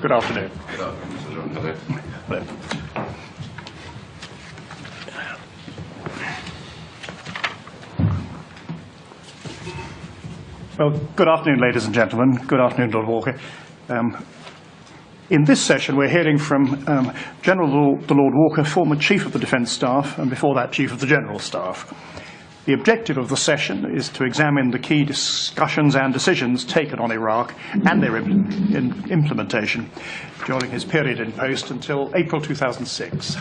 Good afternoon. Good afternoon, Mr. John. Hello. Hello. Well, good afternoon, ladies and gentlemen. Good afternoon, Lord Walker. In this session, we're hearing from the Lord Walker, former Chief of the Defence Staff, and before that, Chief of the General Staff. The objective of the session is to examine the key discussions and decisions taken on Iraq and their implementation during his period in post until April 2006.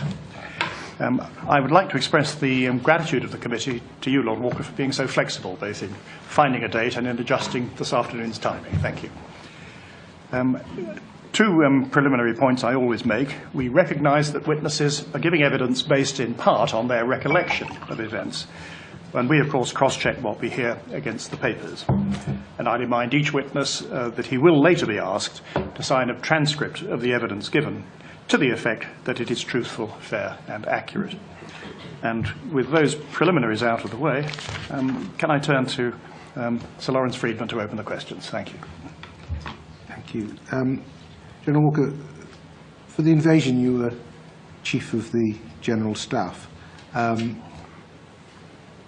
I would like to express the gratitude of the committee to you, Lord Walker, for being so flexible, both in finding a date and in adjusting this afternoon's timing. Thank you. Two preliminary points I always make. We recognise that witnesses are giving evidence based in part on their recollection of events. And we, of course, cross-check what we hear against the papers. And I remind each witness that he will later be asked to sign a transcript of the evidence given to the effect that it is truthful, fair, and accurate. And with those preliminaries out of the way, can I turn to Sir Lawrence Freedman to open the questions? Thank you. Thank you. General Walker, for the invasion, you were Chief of the General Staff.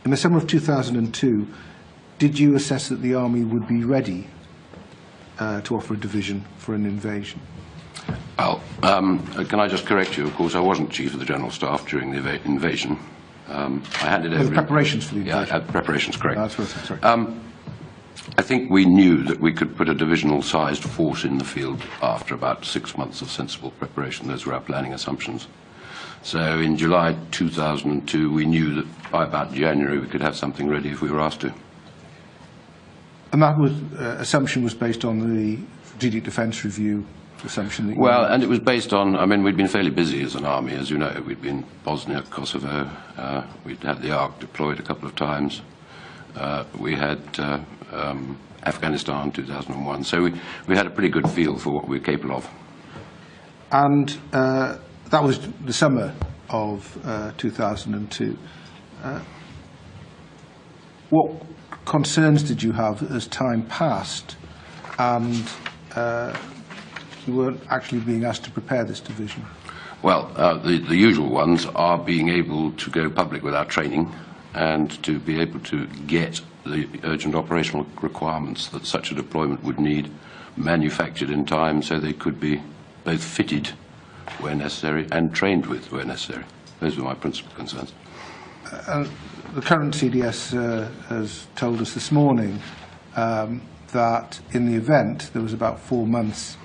In the summer of 2002, did you assess that the army would be ready to offer a division for an invasion? Well, can I just correct you? Of course, I wasn't Chief of the General Staff during the invasion. I handed over... The preparations for the invasion? Yeah, preparations, correct. That's what I sorry. I think we knew that we could put a divisional-sized force in the field after about 6 months of sensible preparation. Those were our planning assumptions. So in July 2002, we knew that by about January we could have something ready if we were asked to. And that was, assumption was based on the Strategic Defence Review assumption? That well, and it was based on, I mean, we'd been fairly busy as an army, as you know. We'd been Bosnia, Kosovo, we'd had the Ark deployed a couple of times. We had Afghanistan 2001, so we had a pretty good feel for what we were capable of. And that was the summer of 2002. What concerns did you have as time passed and you weren't actually being asked to prepare this division? Well, the usual ones are being able to go public with our training and to be able to get the urgent operational requirements that such a deployment would need manufactured in time so they could be both fitted where necessary and trained with where necessary. Those were my principal concerns. The current CDS has told us this morning that in the event there was about 4 months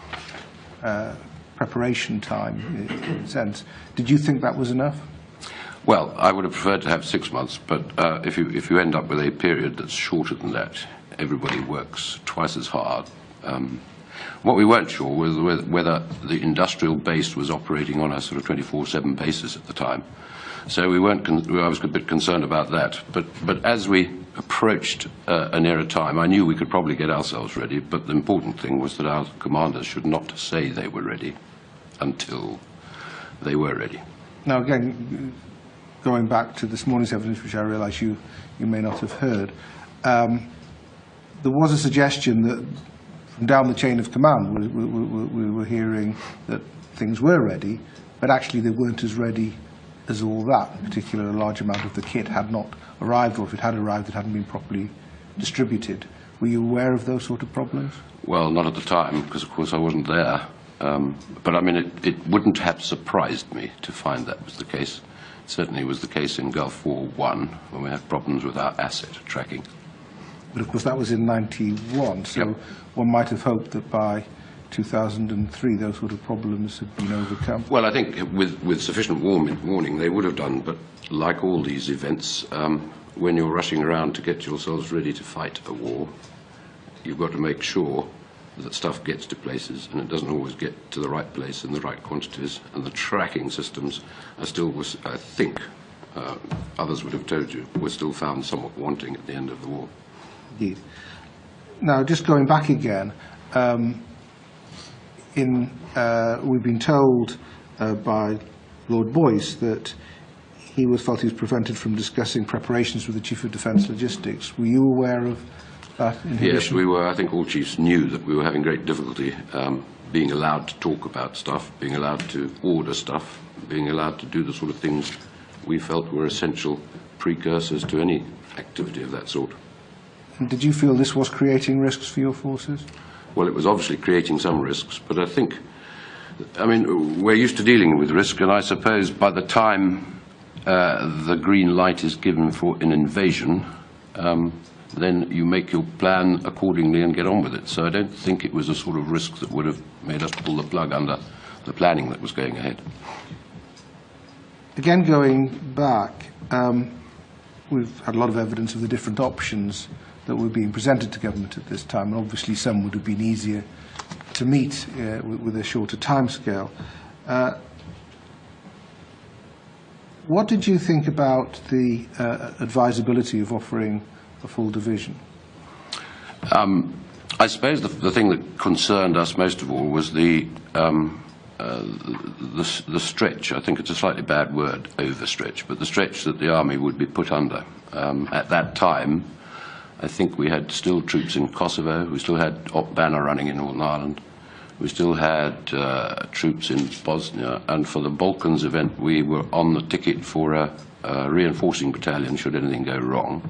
preparation time, in a sense. Did you think that was enough? Well, I would have preferred to have 6 months, but if you end up with a period that's shorter than that, everybody works twice as hard. What we weren't sure was whether the industrial base was operating on a sort of 24/7 basis at the time. So I was a bit concerned about that. But as we approached a nearer time, I knew we could probably get ourselves ready, but the important thing was that our commanders should not say they were ready until they were ready. Now, again, going back to this morning's evidence, which I realise you may not have heard, there was a suggestion that from down the chain of command we were hearing that things were ready, but actually they weren't as ready as all that. In particular, a large amount of the kit had not arrived, or if it had arrived, it hadn't been properly distributed. Were you aware of those sort of problems? Well, not at the time, because of course I wasn't there. But I mean, it wouldn't have surprised me to find that was the case. It certainly was the case in Gulf War I, when we had problems with our asset tracking. But of course that was in '91, so yep. One might have hoped that by 2003 those sort of problems had been overcome. Well, I think with sufficient warning they would have done, but like all these events, when you're rushing around to get yourselves ready to fight a war, you've got to make sure that stuff gets to places, and it doesn't always get to the right place in the right quantities, and the tracking systems are still, I think, others would have told you, were still found somewhat wanting at the end of the war. Indeed. Now, just going back again, we've been told by Lord Boyce that he felt he was prevented from discussing preparations with the Chief of Defence Logistics. Were you aware of that inhibition? Yes, we were. I think all chiefs knew that we were having great difficulty being allowed to talk about stuff, being allowed to order stuff, being allowed to do the sort of things we felt were essential precursors to any activity of that sort. And did you feel this was creating risks for your forces? Well, it was obviously creating some risks, but I think, I mean, we're used to dealing with risk, and I suppose by the time the green light is given for an invasion, then you make your plan accordingly and get on with it. So I don't think it was a sort of risk that would have made us pull the plug under the planning that was going ahead. Again, going back, we've had a lot of evidence of the different options that were being presented to government at this time, and obviously some would have been easier to meet with a shorter timescale. What did you think about the advisability of offering a full division? I suppose the thing that concerned us most of all was the stretch. I think it's a slightly bad word, overstretch, but the stretch that the army would be put under. At that time, I think we had still troops in Kosovo, we still had Op Banner running in Northern Ireland, we still had troops in Bosnia, and for the Balkans event we were on the ticket for a reinforcing battalion should anything go wrong.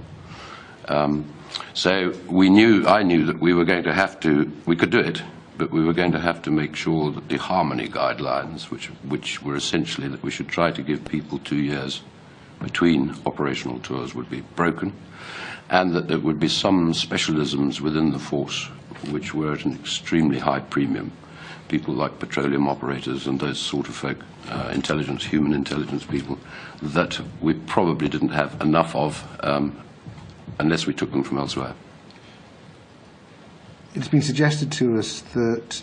So I knew that we were going to have to, we could do it, but we were going to have to make sure that the harmony guidelines, which were essentially that we should try to give people 2 years between operational tours, would be broken, and that there would be some specialisms within the force which were at an extremely high premium. People like petroleum operators and those sort of folk, intelligence, human intelligence people, that we probably didn't have enough of unless we took them from elsewhere. It's been suggested to us that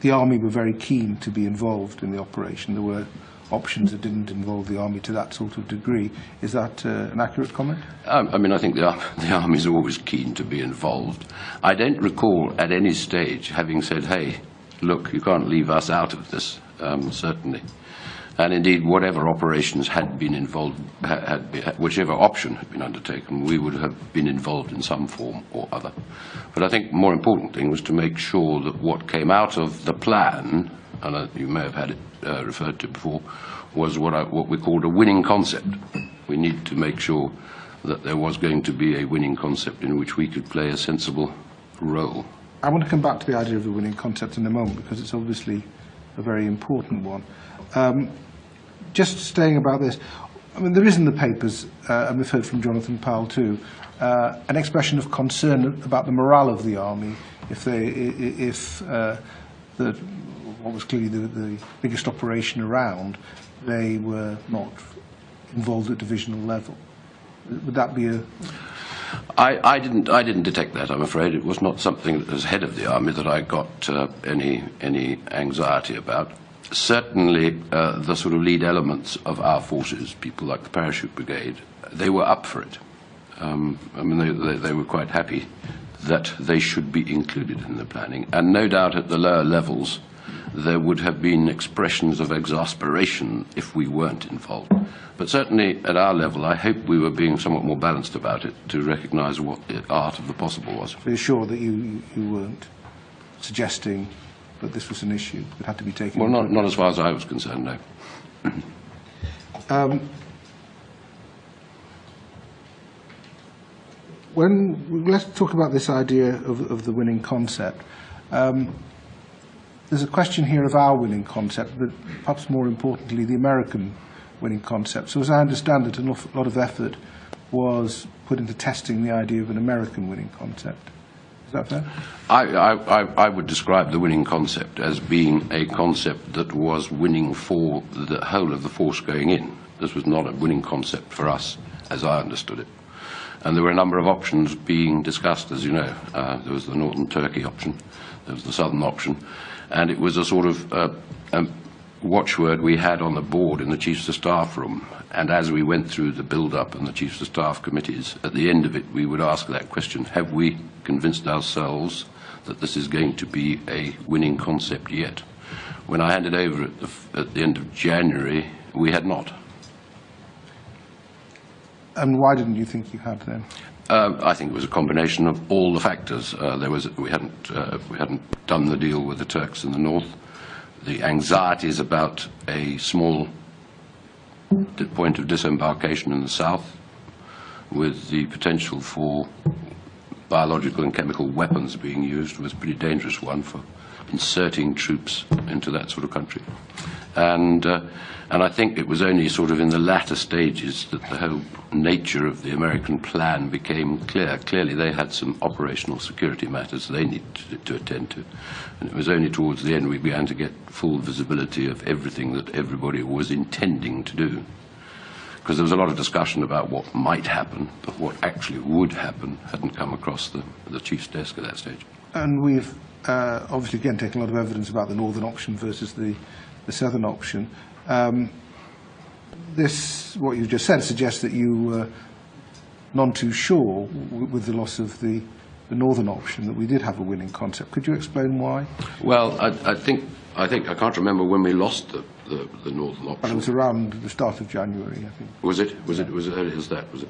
the Army were very keen to be involved in the operation. There were options that didn't involve the Army to that sort of degree. Is that an accurate comment? I mean, I think the Army's always keen to be involved. I don't recall at any stage having said, hey, look, you can't leave us out of this, certainly. And indeed, whatever operations had been involved, whichever option had been undertaken, we would have been involved in some form or other. But I think the more important thing was to make sure that what came out of the plan, and you may have had it referred to before, was what we called a winning concept. We needed to make sure that there was going to be a winning concept in which we could play a sensible role. I want to come back to the idea of the winning concept in a moment, because it's obviously a very important one. Just staying about this, I mean, there is in the papers, and we've heard from Jonathan Powell too, an expression of concern about the morale of the Army if what was clearly the biggest operation around, they were not involved at divisional level. Would that be a... I didn't detect that, I'm afraid. It was not something that, as head of the Army, that I got any anxiety about. Certainly, the sort of lead elements of our forces, people like the Parachute Brigade, they were up for it. I mean, they were quite happy that they should be included in the planning. And no doubt at the lower levels, there would have been expressions of exasperation if we weren't involved. But certainly at our level, I hope we were being somewhat more balanced about it to recognise what the art of the possible was. So you're sure that you weren't suggesting that this was an issue that had to be taken? Well, not as far as I was concerned, no. Let's talk about this idea of the winning concept. There's a question here of our winning concept, but perhaps more importantly, the American winning concept. So as I understand it, a lot of effort was put into testing the idea of an American winning concept. Is that fair? I would describe the winning concept as being a concept that was winning for the whole of the force going in. This was not a winning concept for us, as I understood it. And there were a number of options being discussed, as you know. There was the Northern Turkey option, there was the Southern option, and it was a sort of watchword we had on the board in the Chiefs of Staff room. And as we went through the build-up and the Chiefs of Staff committees, at the end of it we would ask that question, have we convinced ourselves that this is going to be a winning concept yet? When I handed over at the end of January, we had not. And why didn't you think you had then? I think it was a combination of all the factors. We hadn't done the deal with the Turks in the north. The anxieties about a small point of disembarkation in the south, with the potential for biological and chemical weapons being used, was a pretty dangerous one for inserting troops into that sort of country. And I think it was only sort of in the latter stages that the whole nature of the American plan became clear. Clearly they had some operational security matters they needed to attend to. And it was only towards the end we began to get full visibility of everything that everybody was intending to do. Because there was a lot of discussion about what might happen, but what actually would happen hadn't come across the chief's desk at that stage. And we've obviously, again, taken a lot of evidence about the northern option versus the southern option. What you've just said suggests that you were none too sure with the loss of the northern option that we did have a winning concept. Could you explain why? Well, I think I can't remember when we lost the northern option. And it was around the start of January, I think. Was it as early as that? Was it?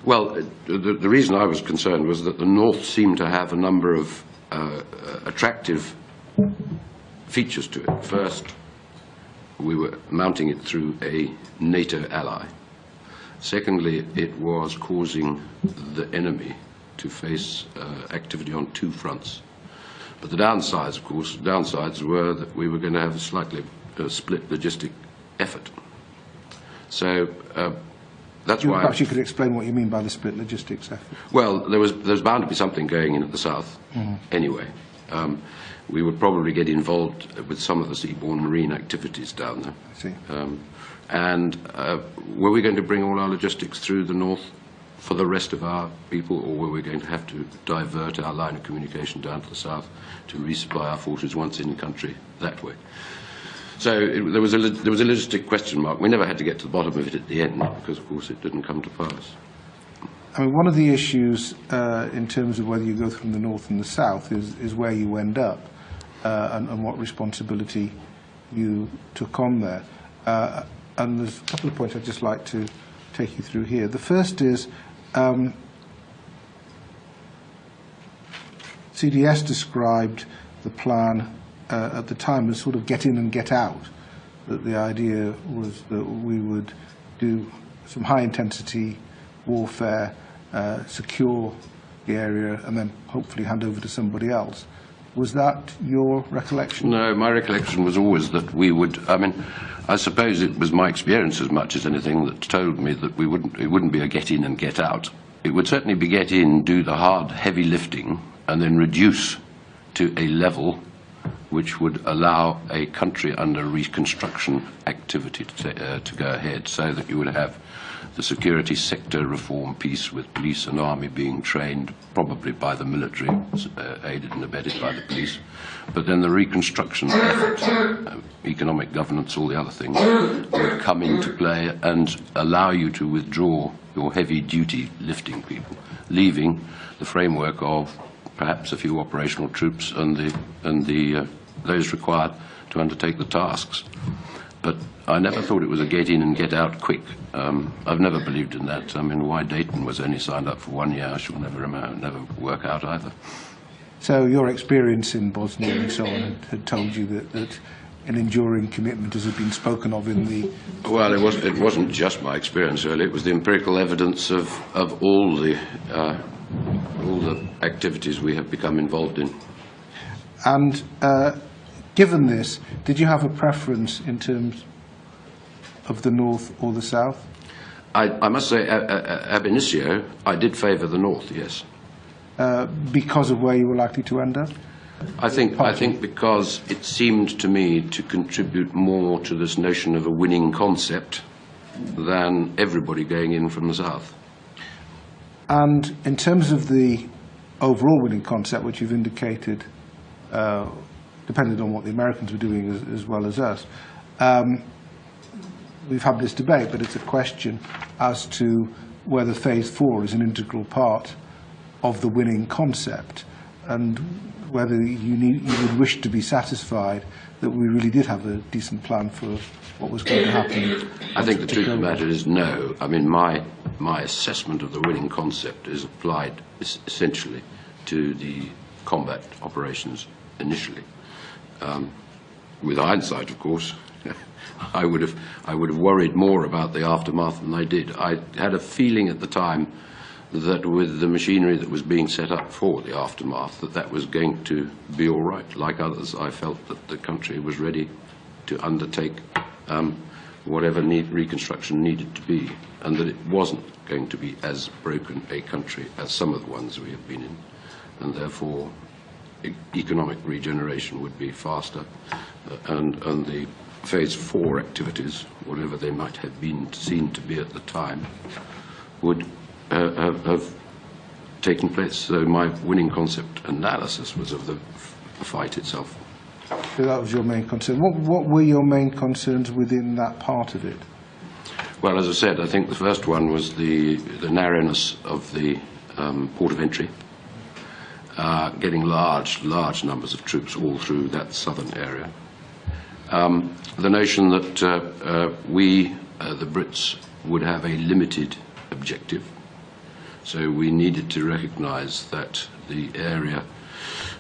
Well, the reason I was concerned was that the north seemed to have a number of attractive features to it. First, we were mounting it through a NATO ally. Secondly, it was causing the enemy to face activity on two fronts. But the downsides, of course, were that we were going to have a slightly split logistic effort. So that's why... Perhaps you could explain what you mean by the split logistics effort. Well, there was bound to be something going in at the south anyway. We would probably get involved with some of the seaborne marine activities down there. I see. And were we going to bring all our logistics through the north for the rest of our people, or were we going to have to divert our line of communication down to the south to resupply our forces once in the country that way? So there was a logistic question mark. We never had to get to the bottom of it at the end because, of course, it didn't come to pass. I mean, one of the issues in terms of whether you go from the north and the south is where you end up and what responsibility you took on there. And there's a couple of points I'd just like to take you through here. The first is CDS described the plan at the time as sort of get in and get out. That the idea was that we would do some high-intensity warfare, secure the area, and then hopefully hand over to somebody else. Was that your recollection? No, my recollection was always that we would, I mean, I suppose it was my experience as much as anything that told me that it wouldn't be a get in and get out. It would certainly be get in, do the hard, heavy lifting, and then reduce to a level which would allow a country under reconstruction activity to go ahead, so that you would have the security sector reform piece with police and army being trained, probably by the military, aided and abetted by the police. But then the reconstruction effort, economic governance, all the other things, would come into play and allow you to withdraw your heavy-duty lifting people, leaving the framework of perhaps a few operational troops and those required to undertake the tasks. But I never thought it was a get in and get out quick. I've never believed in that. I mean, why Dayton was only signed up for 1 year, I shall never work out either. So your experience in Bosnia and so on had told you that an enduring commitment, as had been spoken of in the... Well, it wasn't just my experience, really. It was the empirical evidence of all the activities we have become involved in. And given this, did you have a preference in terms of the north or the south? I must say, ab initio, I did favour the north, yes. Because of where you were likely to end up? I think because it seemed to me to contribute more to this notion of a winning concept than everybody going in from the south. And in terms of the overall winning concept, which you've indicated, depended on what the Americans were doing as well as us, we've had this debate, but it's a question as to whether Phase 4 is an integral part of the winning concept. and whether you would wish to be satisfied that we really did have a decent plan for what was going to happen. I think the truth of the matter is no. I mean, my assessment of the winning concept is applied essentially to the combat operations initially. With hindsight, of course, I would have worried more about the aftermath than I did. I had a feeling at the time that with the machinery that was being set up for the aftermath, that was going to be all right. Like others, I felt that the country was ready to undertake whatever reconstruction needed to be, and that it wasn't going to be as broken a country as some of the ones we have been in, and therefore economic regeneration would be faster, and the Phase 4 activities, whatever they might have been seen to be at the time, would have taken place. So my winning concept analysis was of the fight itself. So that was your main concern. What were your main concerns within that part of it? Well, as I said, I think the first one was the narrowness of the port of entry, getting large numbers of troops all through that southern area. The notion that we, the Brits, would have a limited objective. So we needed to recognize that the area,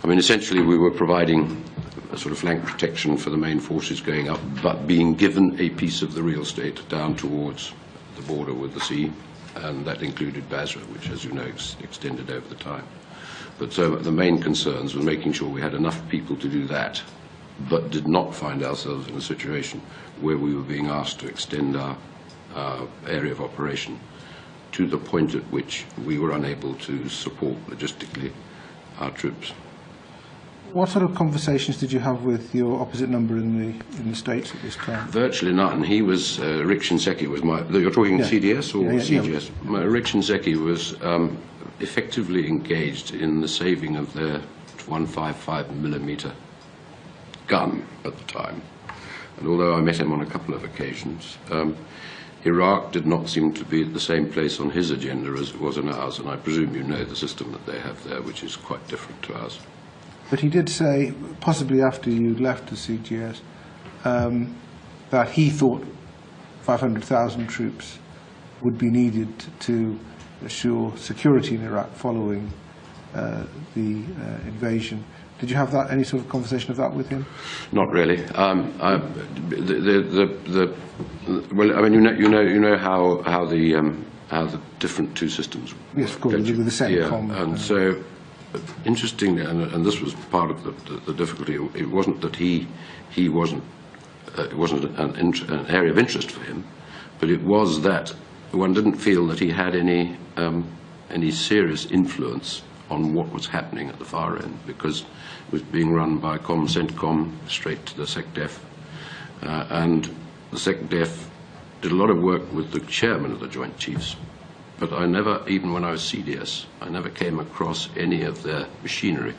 I mean, essentially we were providing a sort of flank protection for the main forces going up, but being given a piece of the real estate down towards the border with the sea, and that included Basra, which, as you know, extended over the time. But so the main concerns were making sure we had enough people to do that, but did not find ourselves in a situation where we were being asked to extend our area of operation to the point at which we were unable to support logistically our troops. What sort of conversations did you have with your opposite number in the States at this time? Virtually none. He was, Rick Shinseki was my, you're talking CDS or CGS? Yeah. Rick Shinseki was effectively engaged in the saving of their 155mm gun at the time. And although I met him on a couple of occasions, Iraq did not seem to be at the same place on his agenda as it was on ours, and I presume you know the system that they have there, which is quite different to ours. But he did say, possibly after you left the CGS, that he thought 500,000 troops would be needed to assure security in Iraq following the invasion. Did you have any sort of conversation of that with him? Not really. Well, I mean, you know how the different two systems work. Yes, of course, with the CENTCOM. Yeah, and so interestingly, and this was part of the difficulty. It wasn't that he wasn't. It wasn't an area of interest for him, but it was that one didn't feel that he had any serious influence on what was happening at the far end, because it was being run by CENTCOM straight to the SecDef, and the SecDef did a lot of work with the chairman of the Joint Chiefs, but I never, even when I was CDS, I never came across any of their machinery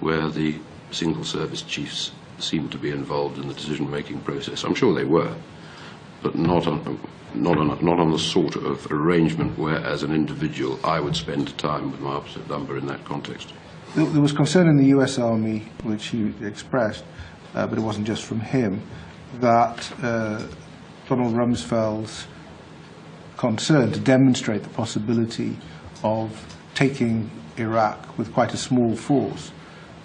where the single service chiefs seemed to be involved in the decision-making process. I'm sure they were, but not on the sort of arrangement where, as an individual, I would spend time with my opposite number in that context. There was concern in the US Army, which he expressed, but it wasn't just from him, that Donald Rumsfeld's concern to demonstrate the possibility of taking Iraq with quite a small force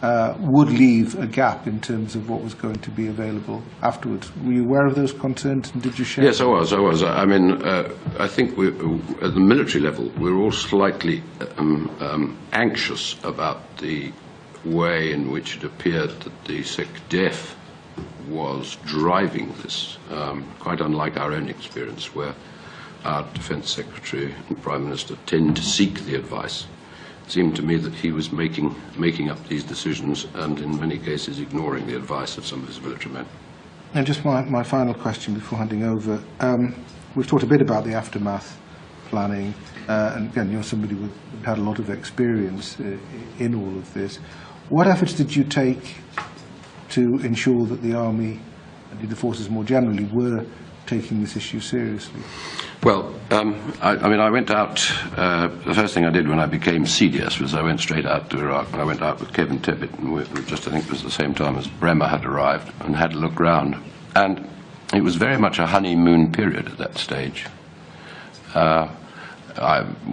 would leave a gap in terms of what was going to be available afterwards. Were you aware of those concerns, and did you share? Yes, I was. I mean, I think at the military level, we're all slightly anxious about the way in which it appeared that the SecDef was driving this, quite unlike our own experience, where our Defence Secretary and Prime Minister tend to seek the advice. It seemed to me that he was making up these decisions and in many cases ignoring the advice of some of his military men. And just my final question before handing over. We've talked a bit about the aftermath planning, and again, you're somebody who had a lot of experience in all of this. What efforts did you take to ensure that the Army and the forces more generally were taking this issue seriously? Well, I went out, the first thing I did when I became CDS was I went straight out to Iraq, and I went out with Kevin Tippett, and I think it was the same time as Bremer had arrived, and had a look round. And it was very much a honeymoon period at that stage.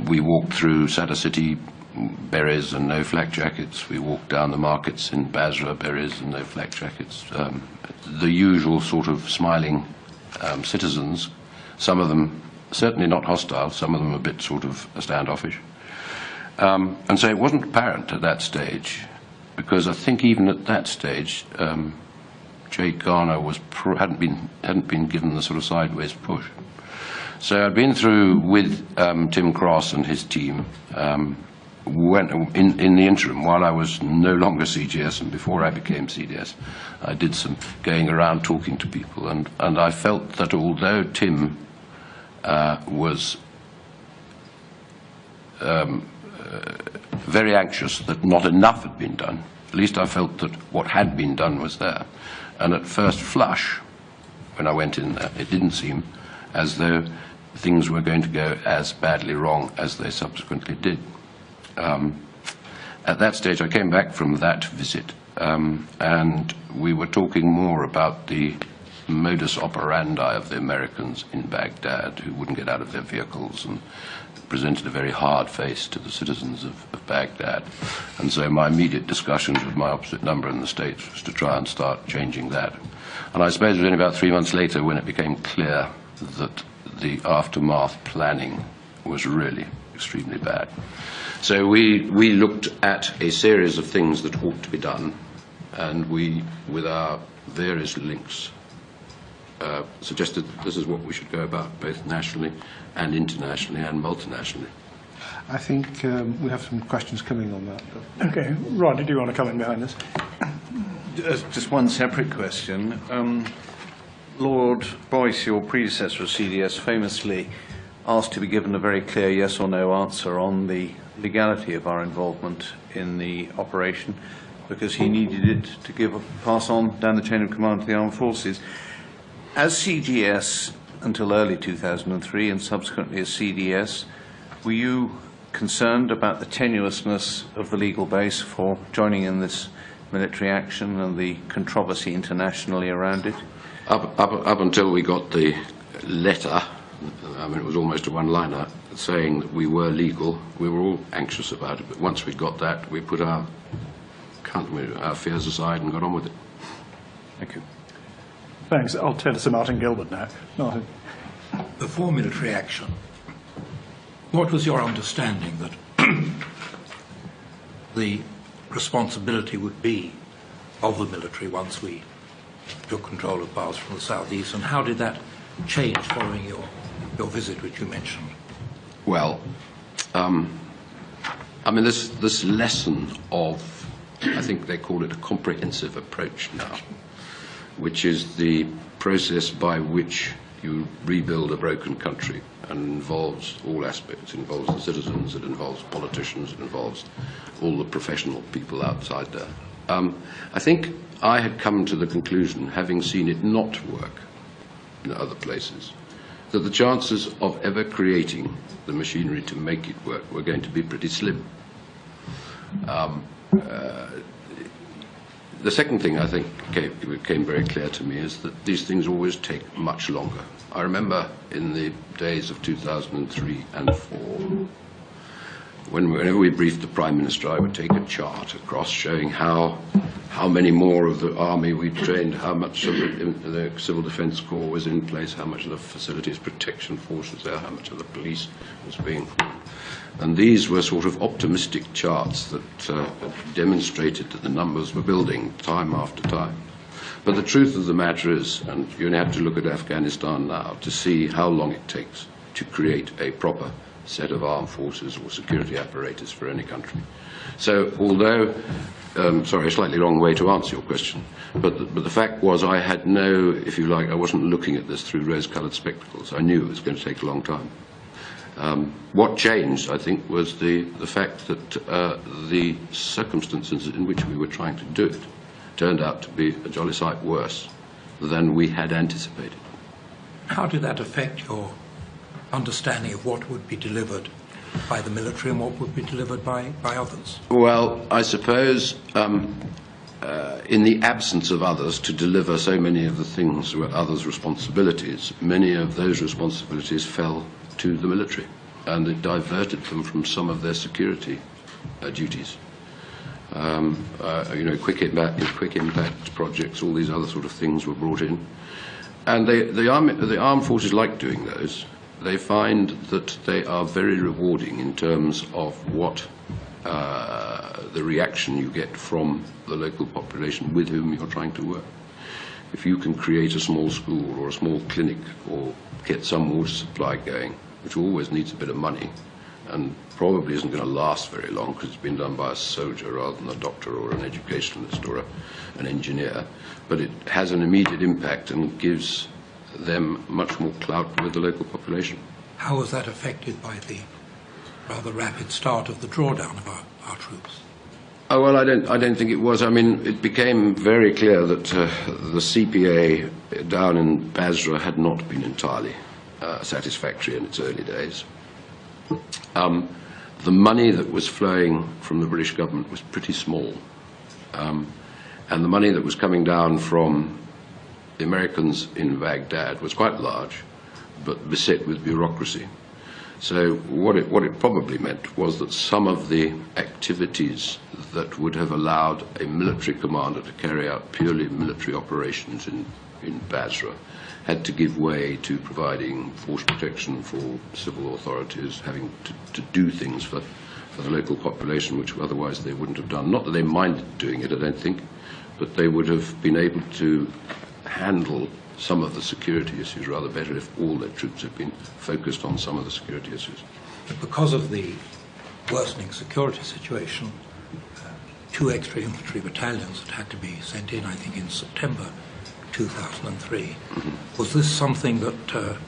We walked through Sadr City, berets and no flak jackets. We walked down the markets in Basra, berets and no flak jackets. The usual sort of smiling citizens, some of them certainly not hostile, some of them a bit sort of standoffish. And so it wasn't apparent at that stage, because I think even at that stage, Jay Garner hadn't been given the sort of sideways push. So I'd been through with Tim Cross and his team, in the interim, while I was no longer CGS and before I became CDS, I did some going around talking to people, and I felt that although Tim was very anxious that not enough had been done, at least I felt that what had been done was there. And at first flush, when I went in there, it didn't seem as though things were going to go as badly wrong as they subsequently did. At that stage, I came back from that visit, and we were talking more about the modus operandi of the Americans in Baghdad, who wouldn't get out of their vehicles and presented a very hard face to the citizens of Baghdad. And so my immediate discussions with my opposite number in the States was to try and start changing that. And I suppose it was only about 3 months later when it became clear that the aftermath planning was really extremely bad. So we looked at a series of things that ought to be done, and we, with our various links, suggested that this is what we should go about, both nationally and internationally and multinationally. I think we have some questions coming on that. Okay, Rod, did you want to come in behind this? Just one separate question. Lord Boyce, your predecessor at CDS, famously asked to be given a very clear yes or no answer on the legality of our involvement in the operation, because he needed it to pass on down the chain of command to the armed forces. As CGS until early 2003 and subsequently as CDS, were you concerned about the tenuousness of the legal base for joining in this military action and the controversy internationally around it? Up until we got the letter, I mean, it was almost a one-liner, saying that we were legal. We were all anxious about it, but once we got that, we put our fears aside and got on with it. Thank you. Thanks. I'll turn to Sir Martin Gilbert now. Martin. Before military action, what was your understanding that the responsibility would be of the military once we took control of powers from the southeast, and how did that change following your visit, which you mentioned? Well, I mean, this lesson of, I think they call it a comprehensive approach now, which is the process by which you rebuild a broken country, and involves all aspects. It involves the citizens, it involves politicians, it involves all the professional people outside there. I think I had come to the conclusion, having seen it not work in other places, that the chances of ever creating the machinery to make it work were going to be pretty slim. The second thing I think became very clear to me is that these things always take much longer. I remember in the days of 2003 and 2004, whenever we briefed the Prime Minister, I would take a chart across showing how many more of the army we'd trained, how much of the Civil Defence Corps was in place, how much of the Facilities Protection Force was there, how much of the police was being formed. And these were sort of optimistic charts that demonstrated that the numbers were building time after time. But the truth of the matter is, and you only have to look at Afghanistan now to see how long it takes to create a proper set of armed forces or security apparatus for any country. So although, sorry, a slightly long way to answer your question, but the fact was I had no, if you like, I wasn't looking at this through rose-coloured spectacles. I knew it was going to take a long time. What changed, I think, was the fact that the circumstances in which we were trying to do it turned out to be a jolly sight worse than we had anticipated. How did that affect your understanding of what would be delivered by the military and what would be delivered by others? Well, I suppose in the absence of others to deliver so many of the things were others' responsibilities, many of those responsibilities fell to the military, and it diverted them from some of their security duties. Quick impact projects, all these other sort of things were brought in. And the armed forces like doing those. They find that they are very rewarding in terms of what the reaction you get from the local population with whom you're trying to work. If you can create a small school or a small clinic or get some water supply going, which always needs a bit of money and probably isn't going to last very long because it's been done by a soldier rather than a doctor or an educationalist or an engineer, but it has an immediate impact and gives them much more clout with the local population. How was that affected by the rather rapid start of the drawdown of our troops? Oh, well, I don't think it was. I mean, it became very clear that the CPA down in Basra had not been entirely satisfactory in its early days. The money that was flowing from the British government was pretty small. And the money that was coming down from the Americans in Baghdad was quite large, but beset with bureaucracy. So what it probably meant was that some of the activities that would have allowed a military commander to carry out purely military operations in Basra had to give way to providing force protection for civil authorities, having to do things for the local population, which otherwise they wouldn't have done. Not that they minded doing it, I don't think, but they would have been able to handle some of the security issues rather better if all their troops had been focused on some of the security issues. But because of the worsening security situation, 2 extra infantry battalions had to be sent in, I think, in September 2003. Mm-hmm. Was this something that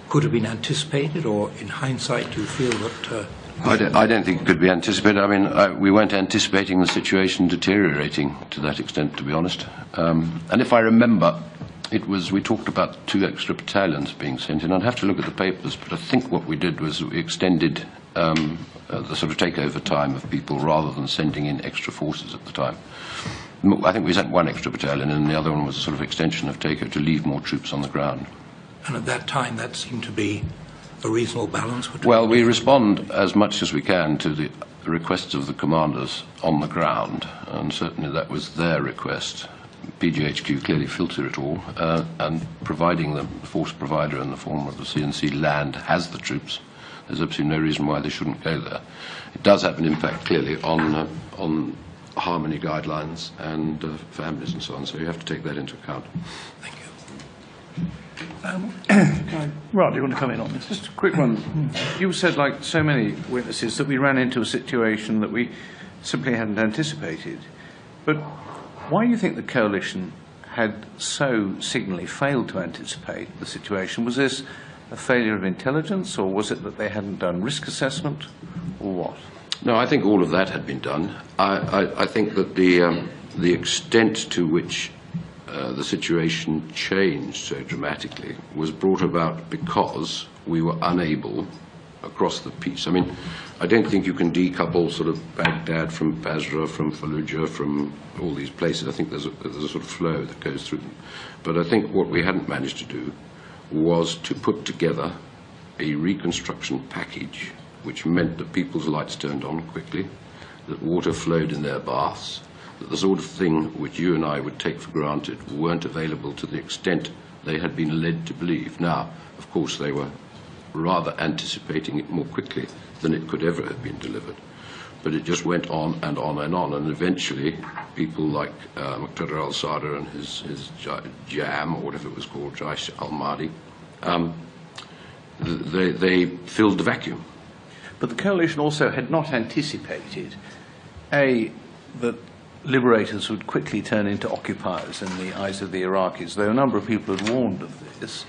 could have been anticipated, or in hindsight do you feel that... I don't think it could be anticipated. I mean, we weren't anticipating the situation deteriorating to that extent, to be honest. And if I remember, we talked about 2 extra battalions being sent in. I'd have to look at the papers, but I think what we did was we extended the sort of takeover time of people rather than sending in extra forces at the time. I think we sent 1 extra battalion, and the other one was a sort of extension of takeover to leave more troops on the ground. And at that time, that seemed to be a reasonable balance between... Well, we respond as much as we can to the requests of the commanders on the ground, and certainly that was their request. PGHQ clearly filter it all, and providing the force provider in the form of the CNC land has the troops. There's absolutely no reason why they shouldn't go there. It does have an impact clearly on harmony guidelines and families and so on, so you have to take that into account. Thank you. Rod, do you want to come in on this? Just a quick one. You said, like so many witnesses, that we ran into a situation that we simply hadn't anticipated. But why do you think the coalition had so signally failed to anticipate the situation? Was this a failure of intelligence, or was it that they hadn't done risk assessment, or what? No, I think all of that had been done. I think that the extent to which the situation changed so dramatically was brought about because we were unable across the piece. I mean, I don't think you can decouple sort of Baghdad from Basra, from Fallujah, from all these places. I think there's a sort of flow that goes through them. But I think what we hadn't managed to do was to put together a reconstruction package which meant that people's lights turned on quickly, that water flowed in their baths, that the sort of thing which you and I would take for granted weren't available to the extent they had been led to believe. Now, of course, they were rather anticipating it more quickly than it could ever have been delivered. But it just went on and on and on, and eventually people like Muqtada al-Sadr and his JAM, or whatever it was called, Jaish al-Mahdi, they filled the vacuum. But the coalition also had not anticipated, A, that liberators would quickly turn into occupiers in the eyes of the Iraqis, though a number of people had warned of this,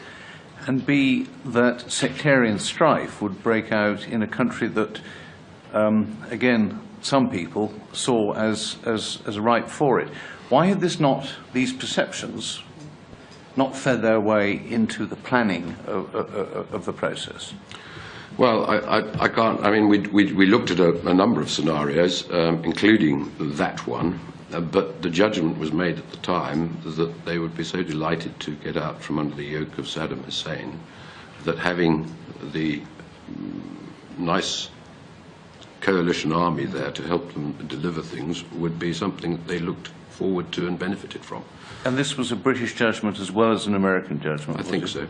and B, that sectarian strife would break out in a country that, again, some people saw as ripe for it. Why had these perceptions not fed their way into the planning of the process? Well, I can't. I mean, we looked at a number of scenarios, including that one, but the judgment was made at the time that they would be so delighted to get out from under the yoke of Saddam Hussein that having the nice coalition army there to help them deliver things would be something that they looked forward to and benefited from. And this was a British judgment as well as an American judgment? I think so.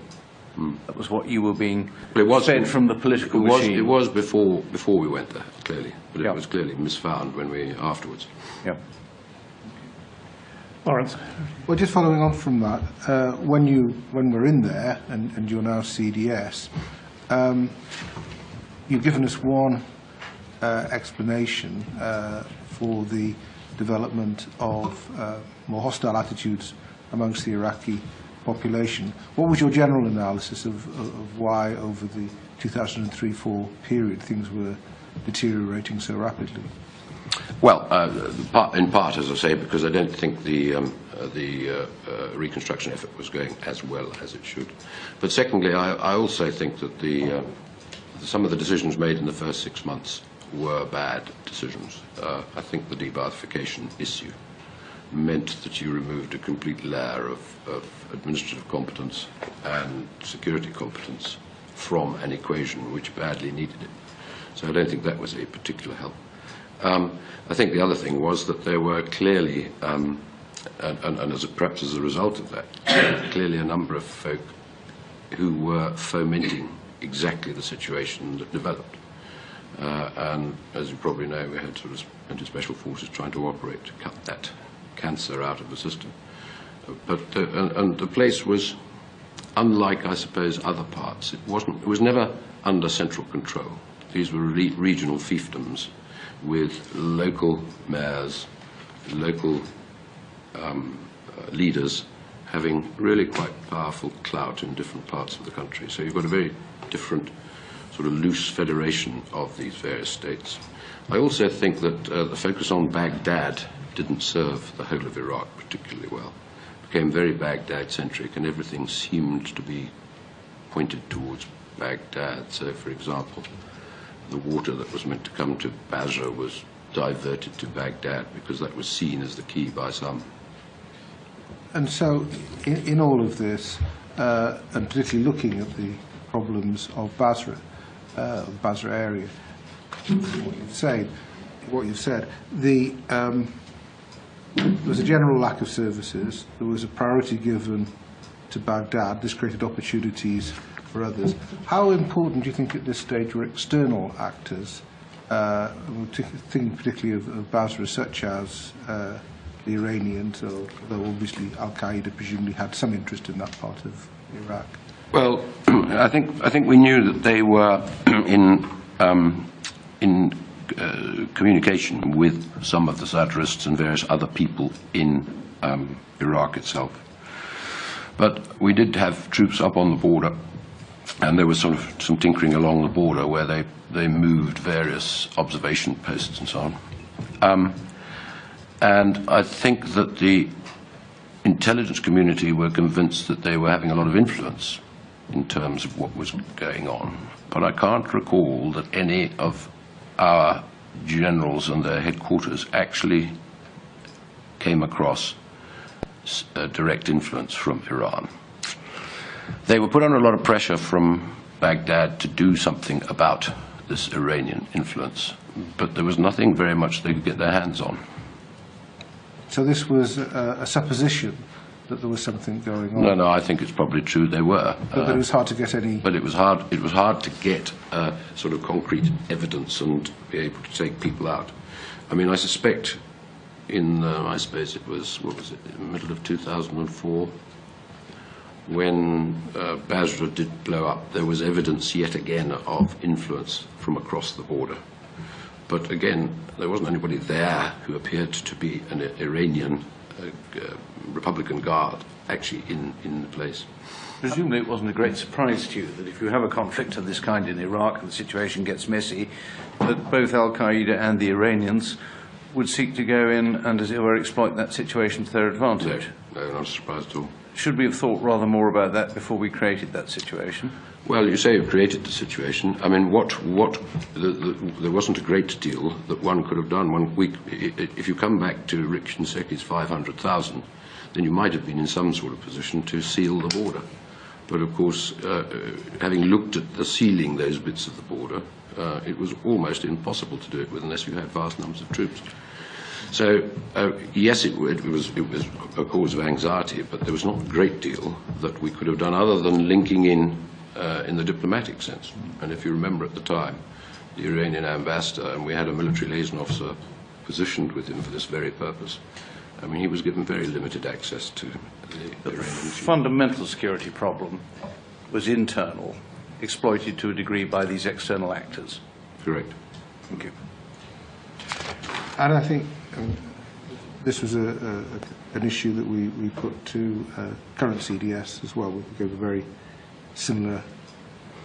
That was what you were being Well, fed from the political machine? It was before we went there, clearly, but Yeah. it was clearly misfound when we afterwards. Yeah. Lawrence? Well, just following on from that, when we're in there, and you're now CDS, you've given us one explanation for the development of more hostile attitudes amongst the Iraqi population. What was your general analysis of why, over the 2003-04 period, things were deteriorating so rapidly? Well, in part, as I say, because I don't think the reconstruction effort was going as well as it should. But secondly, I also think that some of the decisions made in the first 6 months were bad decisions. I think the debathification issue meant that you removed a complete layer of administrative competence and security competence from an equation which badly needed it. So I don't think that was a particular help. I think the other thing was that there were clearly, and perhaps as a result of that, clearly a number of folk who were fomenting exactly the situation that developed. And as you probably know, we had sort of special forces trying to operate to cut that cancer out of the system. But and the place was unlike, I suppose, other parts. It was never under central control. These were regional fiefdoms with local mayors, local leaders having really quite powerful clout in different parts of the country. So you've got a very different sort of loose federation of these various states. I also think that the focus on Baghdad didn't serve the whole of Iraq particularly well. It became very Baghdad-centric, and everything seemed to be pointed towards Baghdad. So, for example, the water that was meant to come to Basra was diverted to Baghdad because that was seen as the key by some. And so, in all of this, and particularly looking at the problems of Basra area, what you've said, there was a general lack of services. There was a priority given to Baghdad. This created opportunities for others. How important do you think at this stage were external actors, thinking particularly of Basra, such as the Iranians, although obviously Al-Qaeda presumably had some interest in that part of Iraq? Well, I think we knew that they were in communication with some of the Sadrists and various other people in Iraq itself. But we did have troops up on the border, and there was sort of some tinkering along the border where they moved various observation posts and so on. And I think that the intelligence community were convinced that they were having a lot of influence in terms of what was going on. But I can't recall that any of our generals and their headquarters actually came across direct influence from Iran. They were put under a lot of pressure from Baghdad to do something about this Iranian influence, but there was nothing very much they could get their hands on. So this was a supposition that there was something going on? No, I think it's probably true they were. But it was hard to get any... But it was hard to get sort of concrete evidence and be able to take people out. I mean, I suspect I suppose it was, what was it, in the middle of 2004, when Basra did blow up, there was evidence yet again of influence from across the border. But again, there wasn't anybody there who appeared to be an Iranian Republican Guard actually in the place. Presumably it wasn't a great surprise to you that if you have a conflict of this kind in Iraq and the situation gets messy, that both Al-Qaeda and the Iranians would seek to go in and, as it were, exploit that situation to their advantage. No, not a surprise at all. should we have thought rather more about that before we created that situation? Well, you say you've created the situation. I mean, there wasn't a great deal that one could have done. If you come back to Rick Shinseki's 500,000, then you might have been in some sort of position to seal the border. But of course, having looked at the sealing those bits of the border, it was almost impossible to do it with unless you had vast numbers of troops. So, yes, it was a cause of anxiety, but there was not a great deal that we could have done other than linking in the diplomatic sense. And if you remember at the time, the Iranian ambassador, and we had a military liaison officer positioned with him for this very purpose, I mean, he was given very limited access to the Iranian. Fundamental security problem was internal, exploited to a degree by these external actors. Correct. Thank you. And I think this was an issue that we put to current CDS as well. We gave a very similar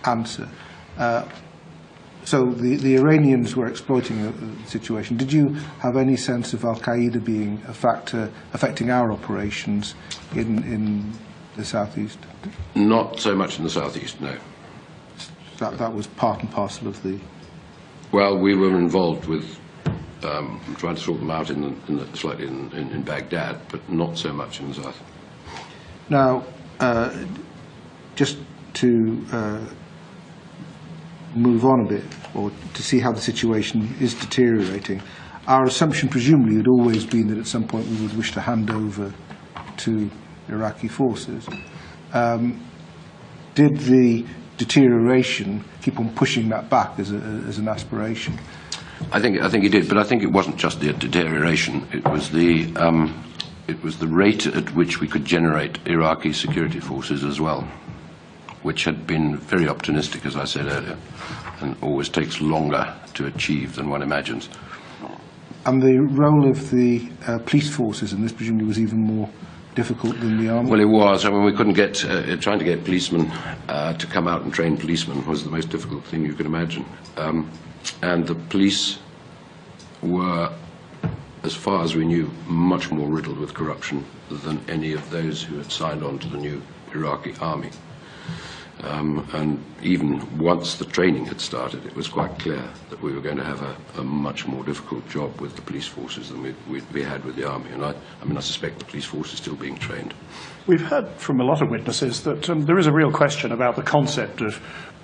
answer. So the Iranians were exploiting the situation. Did you have any sense of Al-Qaeda being a factor affecting our operations in the southeast? Not so much in the southeast, no. That was part and parcel of the... Well, we were involved with trying to sort them out slightly in Baghdad, but not so much in the south. Now, just to move on a bit, or to see how the situation is deteriorating, our assumption presumably had always been that at some point we would wish to hand over to Iraqi forces. Did the deterioration keep on pushing that back as an aspiration? I think he did, but I think it wasn't just the deterioration. It was the rate at which we could generate Iraqi security forces as well, which had been very optimistic, as I said earlier, and always takes longer to achieve than one imagines. And the role of the police forces in this presumably was even more difficult than the army? Well, it was. I mean, we couldn't get, trying to get policemen to come out and train policemen was the most difficult thing you could imagine. And the police were, as far as we knew, much more riddled with corruption than any of those who had signed on to the new Iraqi army. And even once the training had started, it was quite clear that we were going to have a much more difficult job with the police forces than we had with the army. And I suspect the police force is still being trained. We've heard from a lot of witnesses that there is a real question about the concept of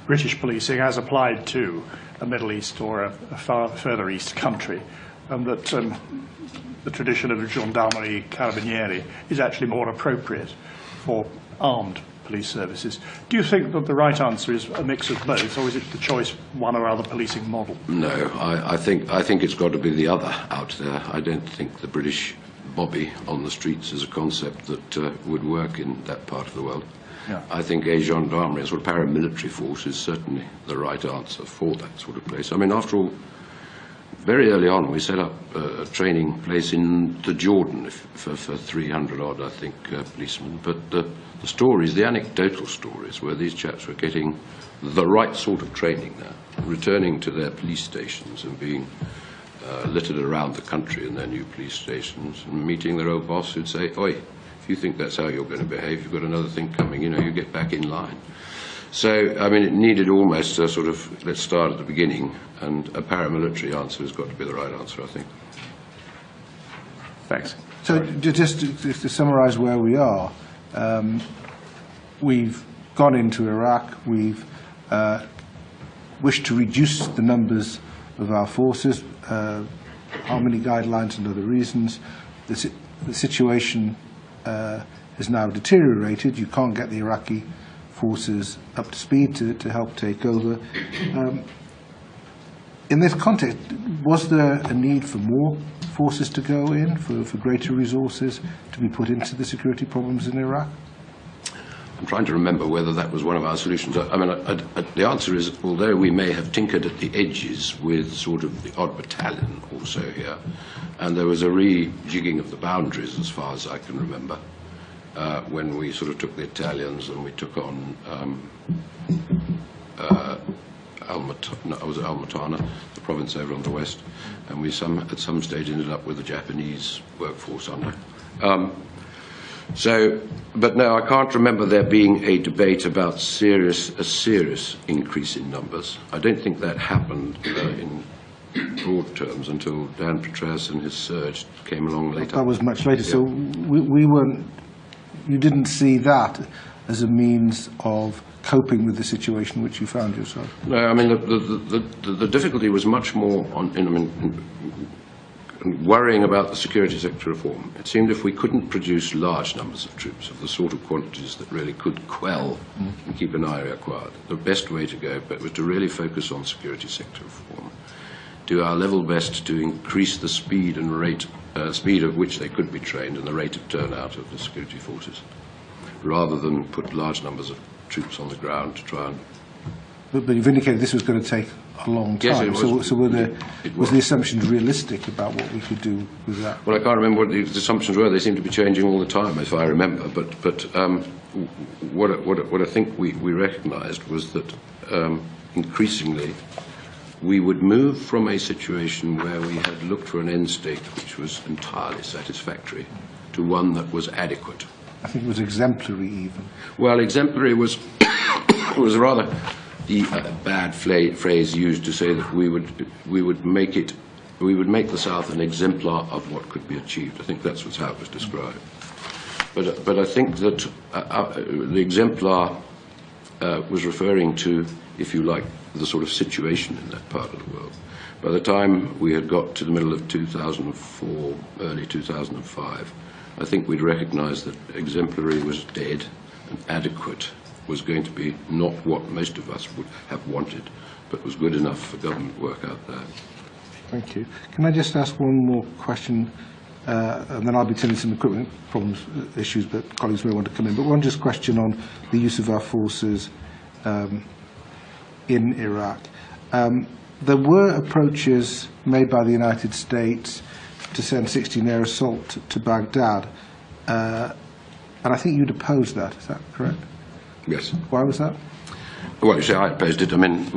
British policing as applied to a Middle East or a far further east country, and that the tradition of gendarmerie carabinieri is actually more appropriate for armed police services. Do you think that the right answer is a mix of both, or is it the choice one or other policing model? No, I think it's got to be the other out there. I don't think the British bobby on the streets is a concept that would work in that part of the world. Yeah. I think a gendarmerie, a sort of paramilitary force, is certainly the right answer for that sort of place. I mean, after all, very early on we set up a training place in the Jordan for 300 odd, I think, policemen. But the stories, the anecdotal stories, where these chaps were getting the right sort of training now, returning to their police stations and being littered around the country in their new police stations, and meeting their old boss who'd say, "Oi, if you think that's how you're going to behave, you've got another thing coming, you get back in line." So, I mean, it needed almost a sort of, let's start at the beginning, and a paramilitary answer has got to be the right answer, I think. Thanks. So, just to summarise where we are, we've gone into Iraq, we've wished to reduce the numbers of our forces, army guidelines and other reasons. The situation has now deteriorated. You can't get the Iraqi forces up to speed to help take over. In this context, was there a need for more forces to go in, for greater resources to be put into the security problems in Iraq? I'm trying to remember whether that was one of our solutions. I mean, the answer is, although we may have tinkered at the edges with sort of the odd battalion also here, and there was a rejigging of the boundaries as far as I can remember, when we sort of took the Italians and we took on Al-Matana, the province over on the west, and we at some stage ended up with the Japanese workforce under. So, but no, I can't remember there being a debate about a serious increase in numbers. I don't think that happened in broad terms until Dan Petraeus and his surge came along later. That was much later. Yeah. So we weren't. You didn't see that as a means of coping with the situation which you found yourself. No, I mean the difficulty was much more in worrying about the security sector reform. It seemed if we couldn't produce large numbers of troops of the sort of quantities that really could quell and keep an area quiet, the best way to go was to really focus on security sector reform, do our level best to increase the speed and rate, speed of which they could be trained and the rate of turnout of the security forces, rather than put large numbers of troops on the ground to try and... But you've indicated this was going to take a long time. Yes, it was. So was the assumptions realistic about what we could do with that? Well, I can't remember what the assumptions were. They seem to be changing all the time, if I remember. But what I think we recognised was that increasingly we would move from a situation where we had looked for an end state which was entirely satisfactory to one that was adequate. I think it was exemplary even. Well, exemplary was was rather the bad phrase used to say that we would make the South an exemplar of what could be achieved. I think that's how it was described. But I think that the exemplar was referring to, if you like, the sort of situation in that part of the world. By the time we had got to the middle of 2004, early 2005, I think we'd recognized that exemplary was dead and adequate was going to be not what most of us would have wanted, but was good enough for government work out there. Thank you. Can I just ask one more question, and then I'll be turning some equipment problems issues, but colleagues may want to come in. But one just question on the use of our forces in Iraq. There were approaches made by the United States to send 16 air assault to Baghdad, and I think you'd opposed that. Is that correct? Yes. Why was that? Well, you say I opposed it. I mean,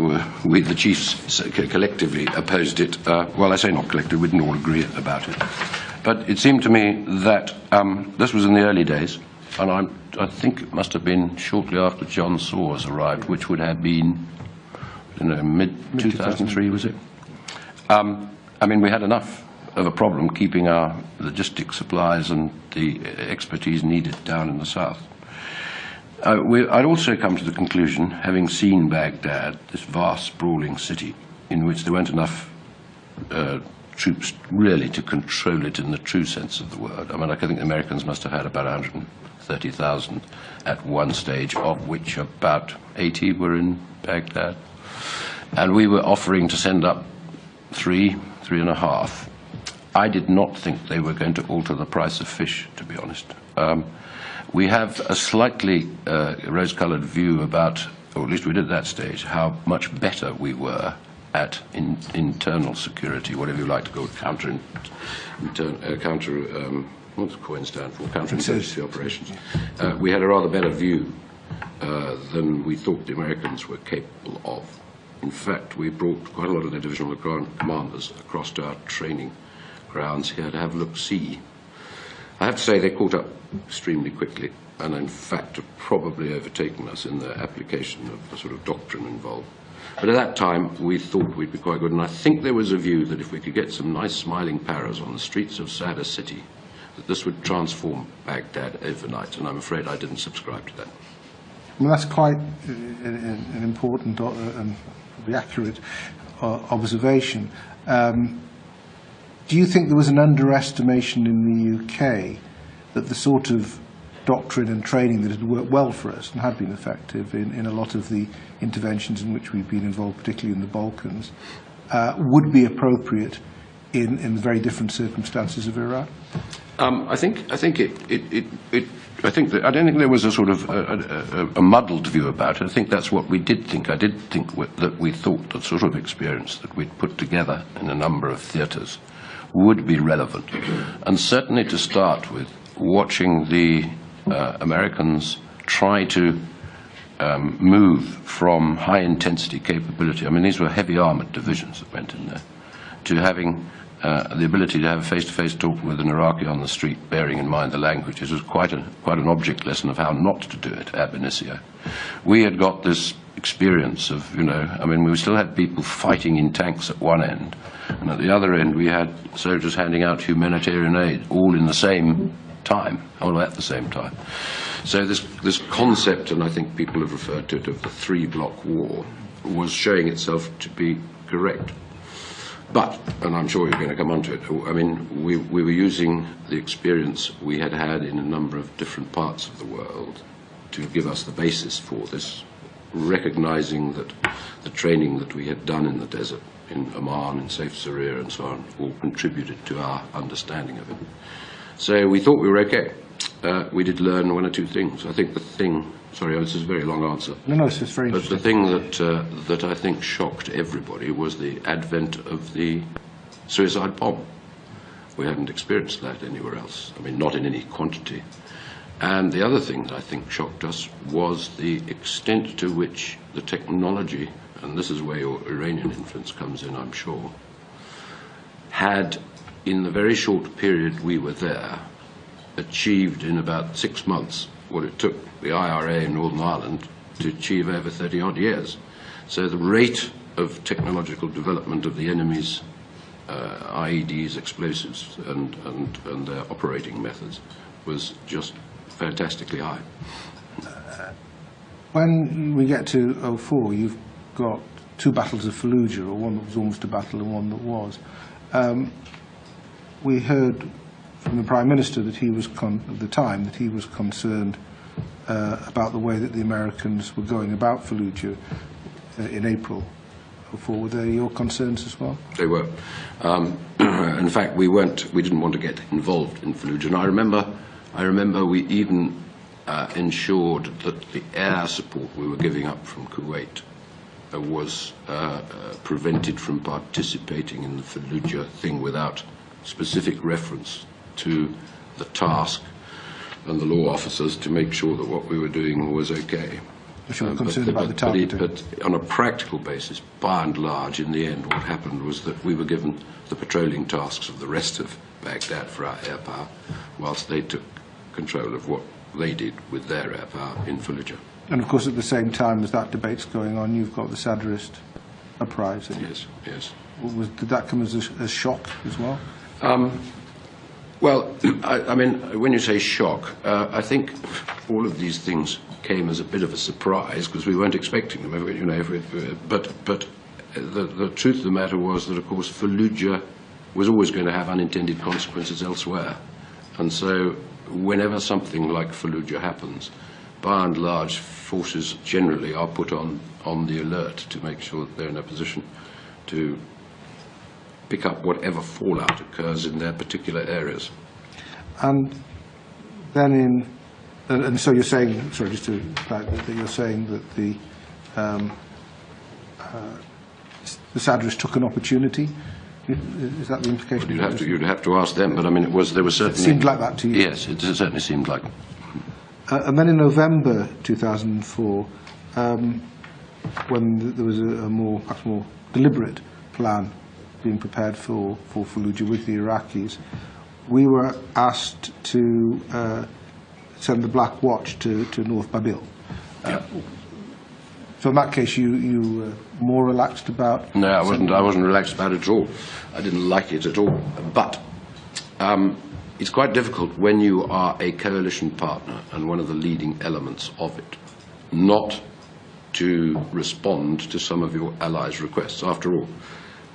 we, the chiefs, collectively opposed it. Well, I say not collectively, we didn't all agree about it. But it seemed to me that this was in the early days, and I think it must have been shortly after John Sawers arrived, which would have been, mid-2003, was it? I mean, we had enough of a problem keeping our logistic supplies and the expertise needed down in the south. I'd also come to the conclusion, having seen Baghdad, this vast, sprawling city, in which there weren't enough troops really to control it in the true sense of the word. I mean, I think the Americans must have had about 130,000 at one stage, of which about 80 were in Baghdad. And we were offering to send up 3.5. I did not think they were going to alter the price of fish, to be honest. We have a slightly rose-coloured view about, or at least we did at that stage, how much better we were at internal security, whatever you like to call it, what's the coin stand for? Counterinsurgency operations. We had a rather better view than we thought the Americans were capable of. In fact, we brought quite a lot of their divisional commanders across to our training grounds here to have a look-see. I have to say they caught up extremely quickly and in fact have probably overtaken us in their application of the sort of doctrine involved. But at that time we thought we'd be quite good, and I think there was a view that if we could get some nice smiling paras on the streets of Sadr City, that this would transform Baghdad overnight, and I'm afraid I didn't subscribe to that. Well, that's quite an important and probably accurate observation. Do you think there was an underestimation in the UK that the sort of doctrine and training that had worked well for us and had been effective in a lot of the interventions in which we've been involved, particularly in the Balkans, would be appropriate in the very different circumstances of Iraq? I don't think there was a sort of a muddled view about it. I think that's what we did think. I did think that we thought the sort of experience that we'd put together in a number of theatres would be relevant. And certainly to start with, watching the Americans try to move from high-intensity capability, I mean, these were heavy armoured divisions that went in there, to having the ability to have a face-to-face talk with an Iraqi on the street, bearing in mind the language, it was quite an object lesson of how not to do it ab initio. We had got this experience of, I mean, we still had people fighting in tanks at one end, and at the other end we had soldiers handing out humanitarian aid, all in the same time, all at the same time. So this concept, and I think people have referred to it, of the three-block war, was showing itself to be correct. But, and I'm sure you're going to come on to it, I mean, we were using the experience we had had in a number of different parts of the world to give us the basis for this, recognizing that the training that we had done in the desert, in Oman, in Saif Sarir and so on, all contributed to our understanding of it. So we thought we were okay. We did learn one or two things. I think the thing, sorry, this is a very long answer. No, it's just very But interesting. the thing that I think shocked everybody was the advent of the suicide bomb. We hadn't experienced that anywhere else. I mean, not in any quantity. And the other thing that I think shocked us was the extent to which the technology, and this is where your Iranian influence comes in, I'm sure, had, in the very short period we were there, achieved in about 6 months what it took the IRA in Northern Ireland to achieve over 30-odd years. So the rate of technological development of the enemy's IEDs, explosives, and their operating methods was just fantastically high. When we get to 2004, you've got two battles of Fallujah, or one that was almost a battle and one that was. We heard from the Prime Minister that he was at the time that he was concerned about the way that the Americans were going about Fallujah in April 2004. Were they your concerns as well? They were. In fact, we didn't want to get involved in Fallujah. And I remember we even ensured that the air support we were giving up from Kuwait was prevented from participating in the Fallujah thing without specific reference to the task and the law officers to make sure that what we were doing was okay. You were concerned about the targeting. But on a practical basis, by and large, in the end, what happened was that we were given the patrolling tasks of the rest of Baghdad for our air power, whilst they took control of what they did with their air power in Fallujah. And of course, at the same time as that debate's going on, you've got the Sadrist uprising. Yes, yes. Did that come as a shock as well? Well, I mean, when you say shock, I think all of these things came as a bit of a surprise because we weren't expecting them. But the truth of the matter was that, of course, Fallujah was always going to have unintended consequences elsewhere. And so whenever something like Fallujah happens, by and large, forces generally are put on the alert to make sure that they're in a position to pick up whatever fallout occurs in their particular areas. And then and so you're saying, sorry, just to that you're saying that the Sadrists took an opportunity. Is that the implication? Well, you'd have to ask them, but I mean, there was certainly. It seemed like that to you. Yes, it certainly seemed like. And then in November 2004, when there was perhaps more deliberate plan being prepared for Fallujah with the Iraqis, we were asked to send the Black Watch to North Babil. So in that case, you were more relaxed about. No, I wasn't relaxed about it at all. I didn't like it at all. But it's quite difficult when you are a coalition partner and one of the leading elements of it, not to respond to some of your allies' requests. After all,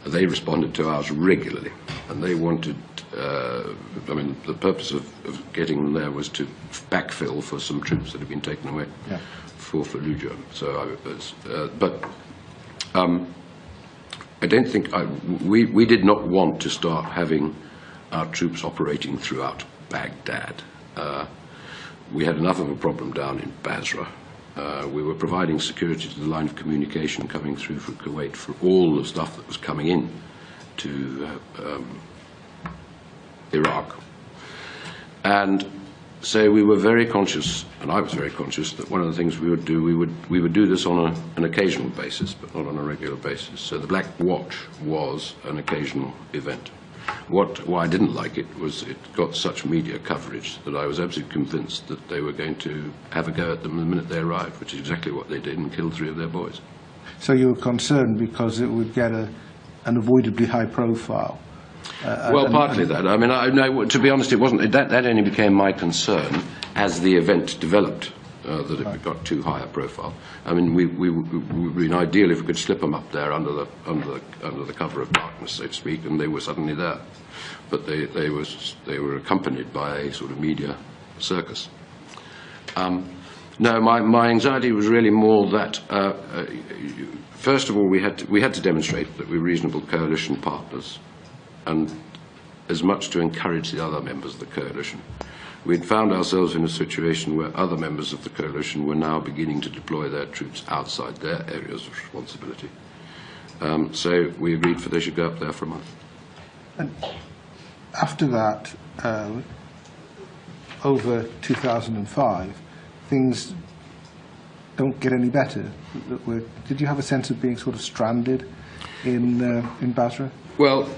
they responded to ours regularly, and they wanted. I mean, the purpose of getting them there was to backfill for some troops that had been taken away for Fallujah. So, I don't think we did not want to start having our troops operating throughout Baghdad. We had enough of a problem down in Basra. We were providing security to the line of communication coming through from Kuwait for all the stuff that was coming in to Iraq. And so we were very conscious, and I was very conscious, that one of the things we would do, we would do this on an occasional basis, but not on a regular basis. So the Black Watch was an occasional event. Why I didn't like it was it got such media coverage that I was absolutely convinced that they were going to have a go at them the minute they arrived, which is exactly what they did, and killed 3 of their boys. So you were concerned because it would get an unavoidably high profile? Well, partly that. I mean, no, to be honest, it wasn't. That only became my concern as the event developed, that it got too high a profile. I mean, we would be ideal if we could slip them up there under the cover of darkness, so to speak, and they were suddenly there. But they were accompanied by a sort of media circus. No, my anxiety was really more that, first of all, we had to demonstrate that we were reasonable coalition partners, and as much to encourage the other members of the coalition. We'd found ourselves in a situation where other members of the coalition were now beginning to deploy their troops outside their areas of responsibility. So we agreed they should go up there for a month. And after that, over 2005, things don't get any better. Did you have a sense of being sort of stranded in Basra? Well,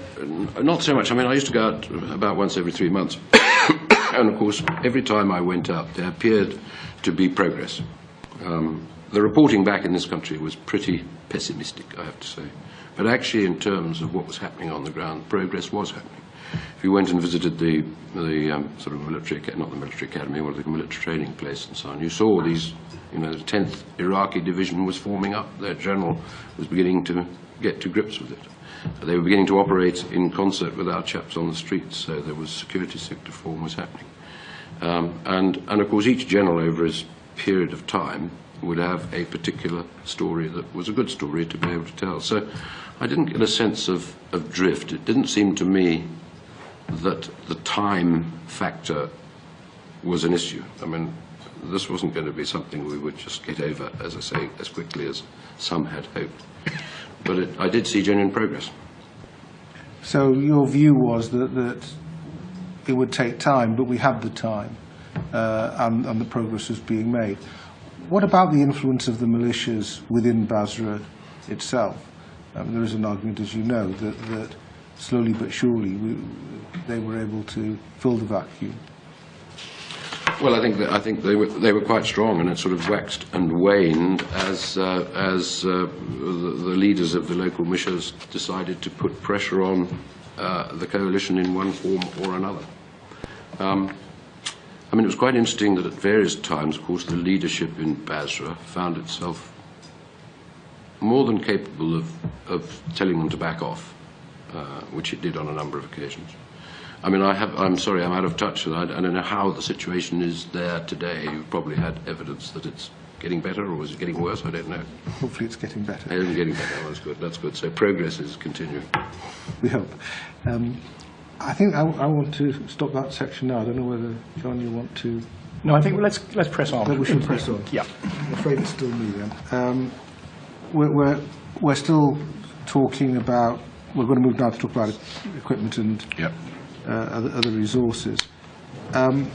not so much. I mean, I used to go out about once every 3 months. And, of course, every time I went out, there appeared to be progress. The reporting back in this country was pretty pessimistic, I have to say. But actually, in terms of what was happening on the ground, progress was happening. If you went and visited the sort of military, not the military academy, or the military training place and so on, you saw these, the 10th Iraqi division was forming up. Their general was beginning to get to grips with it. They were beginning to operate in concert with our chaps on the streets, so there was security sector reform was happening. And of course, each general over his period of time would have a particular story that was a good story to be able to tell. So I didn't get a sense of drift. It didn't seem to me that the time factor was an issue. I mean, this wasn't going to be something we would just get over, as I say, as quickly as some had hoped. But I did see genuine progress. So your view was that it would take time, but we had the time, and the progress was being made. What about the influence of the militias within Basra itself? There is an argument, as you know, that slowly but surely they were able to fill the vacuum. Well, I think they were quite strong, and it sort of waxed and waned as the leaders of the local militias decided to put pressure on the coalition in one form or another. I mean, it was quite interesting that at various times, of course, the leadership in Basra found itself more than capable of telling them to back off, which it did on a number of occasions. I mean, I'm sorry, I'm out of touch, and I don't know how the situation is there today. You've probably had evidence that it's getting better, or is it getting worse? I don't know. Hopefully it's getting better. It's getting better. That's good. That's good. So progress is continuing. We hope. I think I want to stop that section now. I don't know whether, John, you want to... No, I think let's press on. We should press on. Yeah. I'm afraid it's still me then. We're still talking about... We're going to move now to talk about equipment and... Yep. Other resources. The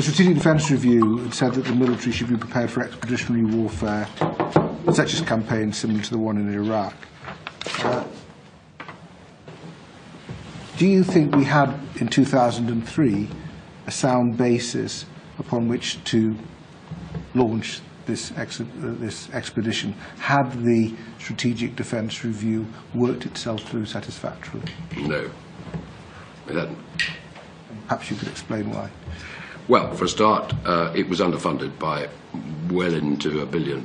Strategic Defence Review had said that the military should be prepared for expeditionary warfare, such as campaigns similar to the one in Iraq. Do you think we had, in 2003, a sound basis upon which to launch this expedition? Had the Strategic Defence Review worked itself through satisfactorily? No, it hadn't. Perhaps you could explain why. Well, for a start, it was underfunded by well into £1 billion,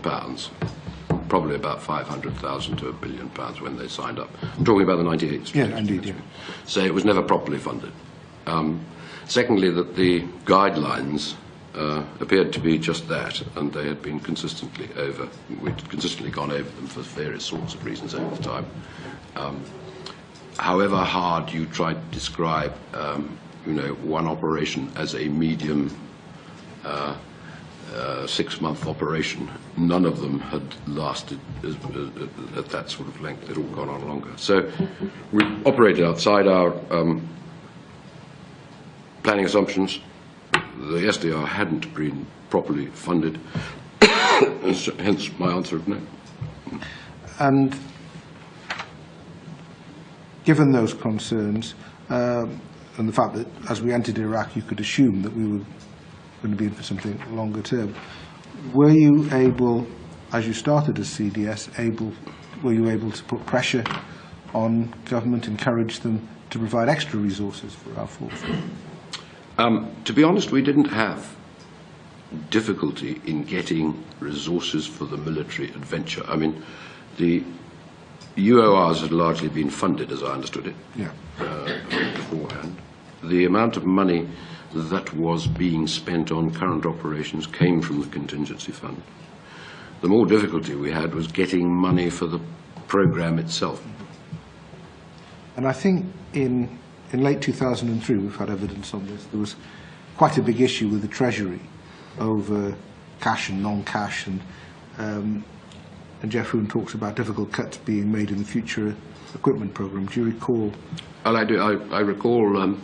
probably about 500,000 to £1 billion when they signed up. I'm talking about the 98 Yeah, indeed, yeah. So it was never properly funded. Secondly, that the guidelines appeared to be just that, and they had been we'd consistently gone over them for various sorts of reasons over time. However hard you tried to describe, one operation as a medium 6-month operation, none of them had lasted at that sort of length. They'd all gone on longer. So we operated outside our planning assumptions. The SDR hadn't been properly funded, hence my answer of no. And given those concerns and the fact that as we entered Iraq, you could assume that we were going to be in for something longer term, were you able, as you started as CDS, were you able to put pressure on government, encourage them to provide extra resources for our forces? To be honest, we didn't have difficulty in getting resources for the military adventure. I mean, the UORs had largely been funded, as I understood it, beforehand. The amount of money that was being spent on current operations came from the contingency fund. The more difficulty we had was getting money for the programme itself. And I think in late 2003, we've had evidence on this, there was quite a big issue with the Treasury over cash and non-cash, and Jeff Hoon talks about difficult cuts being made in the future equipment programme. Do you recall? Well, I do. I recall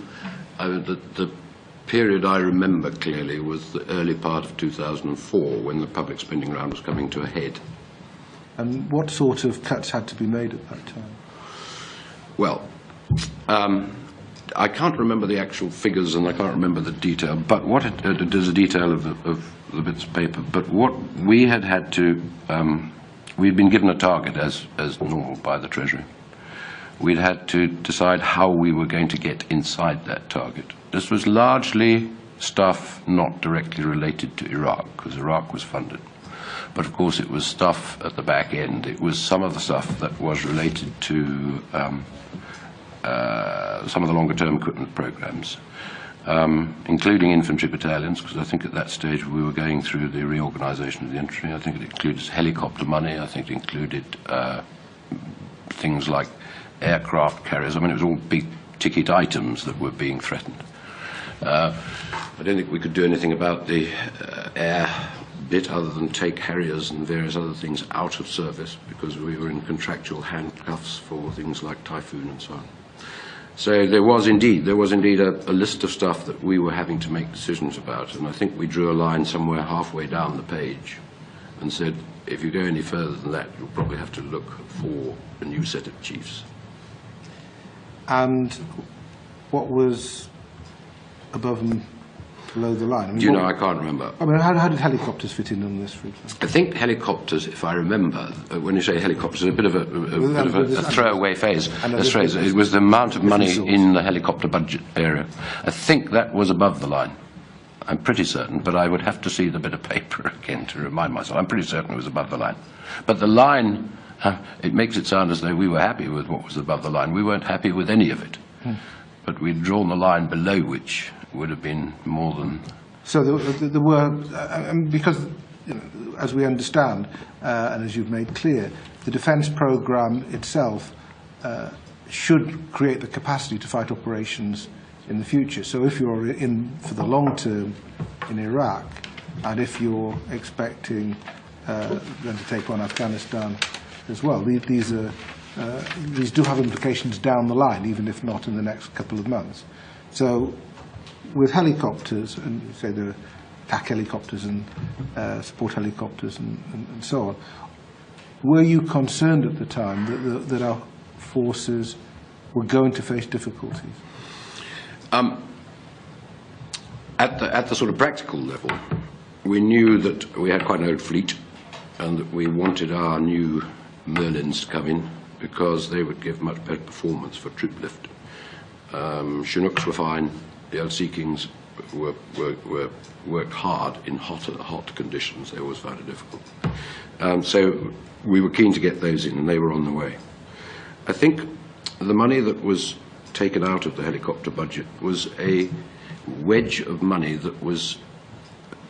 the period I remember clearly was the early part of 2004, when the public spending round was coming to a head. And what sort of cuts had to be made at that time? Well, I can't remember the actual figures and I can't remember the detail, but what it is a detail of the bits of paper. But what we had to, we'd been given a target as normal by the Treasury. We'd had to decide how we were going to get inside that target. This was largely stuff not directly related to Iraq, because Iraq was funded. But of course it was stuff at the back end. It was some of the stuff that was related to some of the longer-term equipment programs, including infantry battalions, because I think at that stage we were going through the reorganisation of the infantry. I think it included helicopter money. I think it included things like aircraft carriers. I mean, it was all big-ticket items that were being threatened. I don't think we could do anything about the air bit other than take Harriers and various other things out of service, because we were in contractual handcuffs for things like Typhoon and so on. So there was indeed a list of stuff that we were having to make decisions about, and I think we drew a line somewhere halfway down the page and said, if you go any further than that, you'll probably have to look for a new set of chiefs. And what was above and below the line? I mean, Do you know, I can't remember. I mean, how did helicopters fit in on this, for example? I think helicopters, if I remember, when you say helicopters, a bit of a throwaway phrase. It was the amount of money in the helicopter budget area. I think that was above the line. I'm pretty certain, but I would have to see the bit of paper again to remind myself. I'm pretty certain it was above the line. But the line, it makes it sound as though we were happy with what was above the line. We weren't happy with any of it. But we'd drawn the line below which would have been more than... So there were, because, you know, as we understand, and as you've made clear, the defence programme itself should create the capacity to fight operations in the future. So if you're in for the long term in Iraq, and if you're expecting them to take on Afghanistan as well, these do have implications down the line, even if not in the next couple of months. So with helicopters, and say there are attack helicopters and support helicopters and so on, were you concerned at the time that our forces were going to face difficulties? At the sort of practical level, we knew that we had quite an old fleet and that we wanted our new Merlins to come in because they would give much better performance for troop lift. Chinooks were fine. The old Sea Kings worked hard in hot conditions. They always found it difficult. So we were keen to get those in, and they were on the way. I think the money that was taken out of the helicopter budget was a wedge of money that was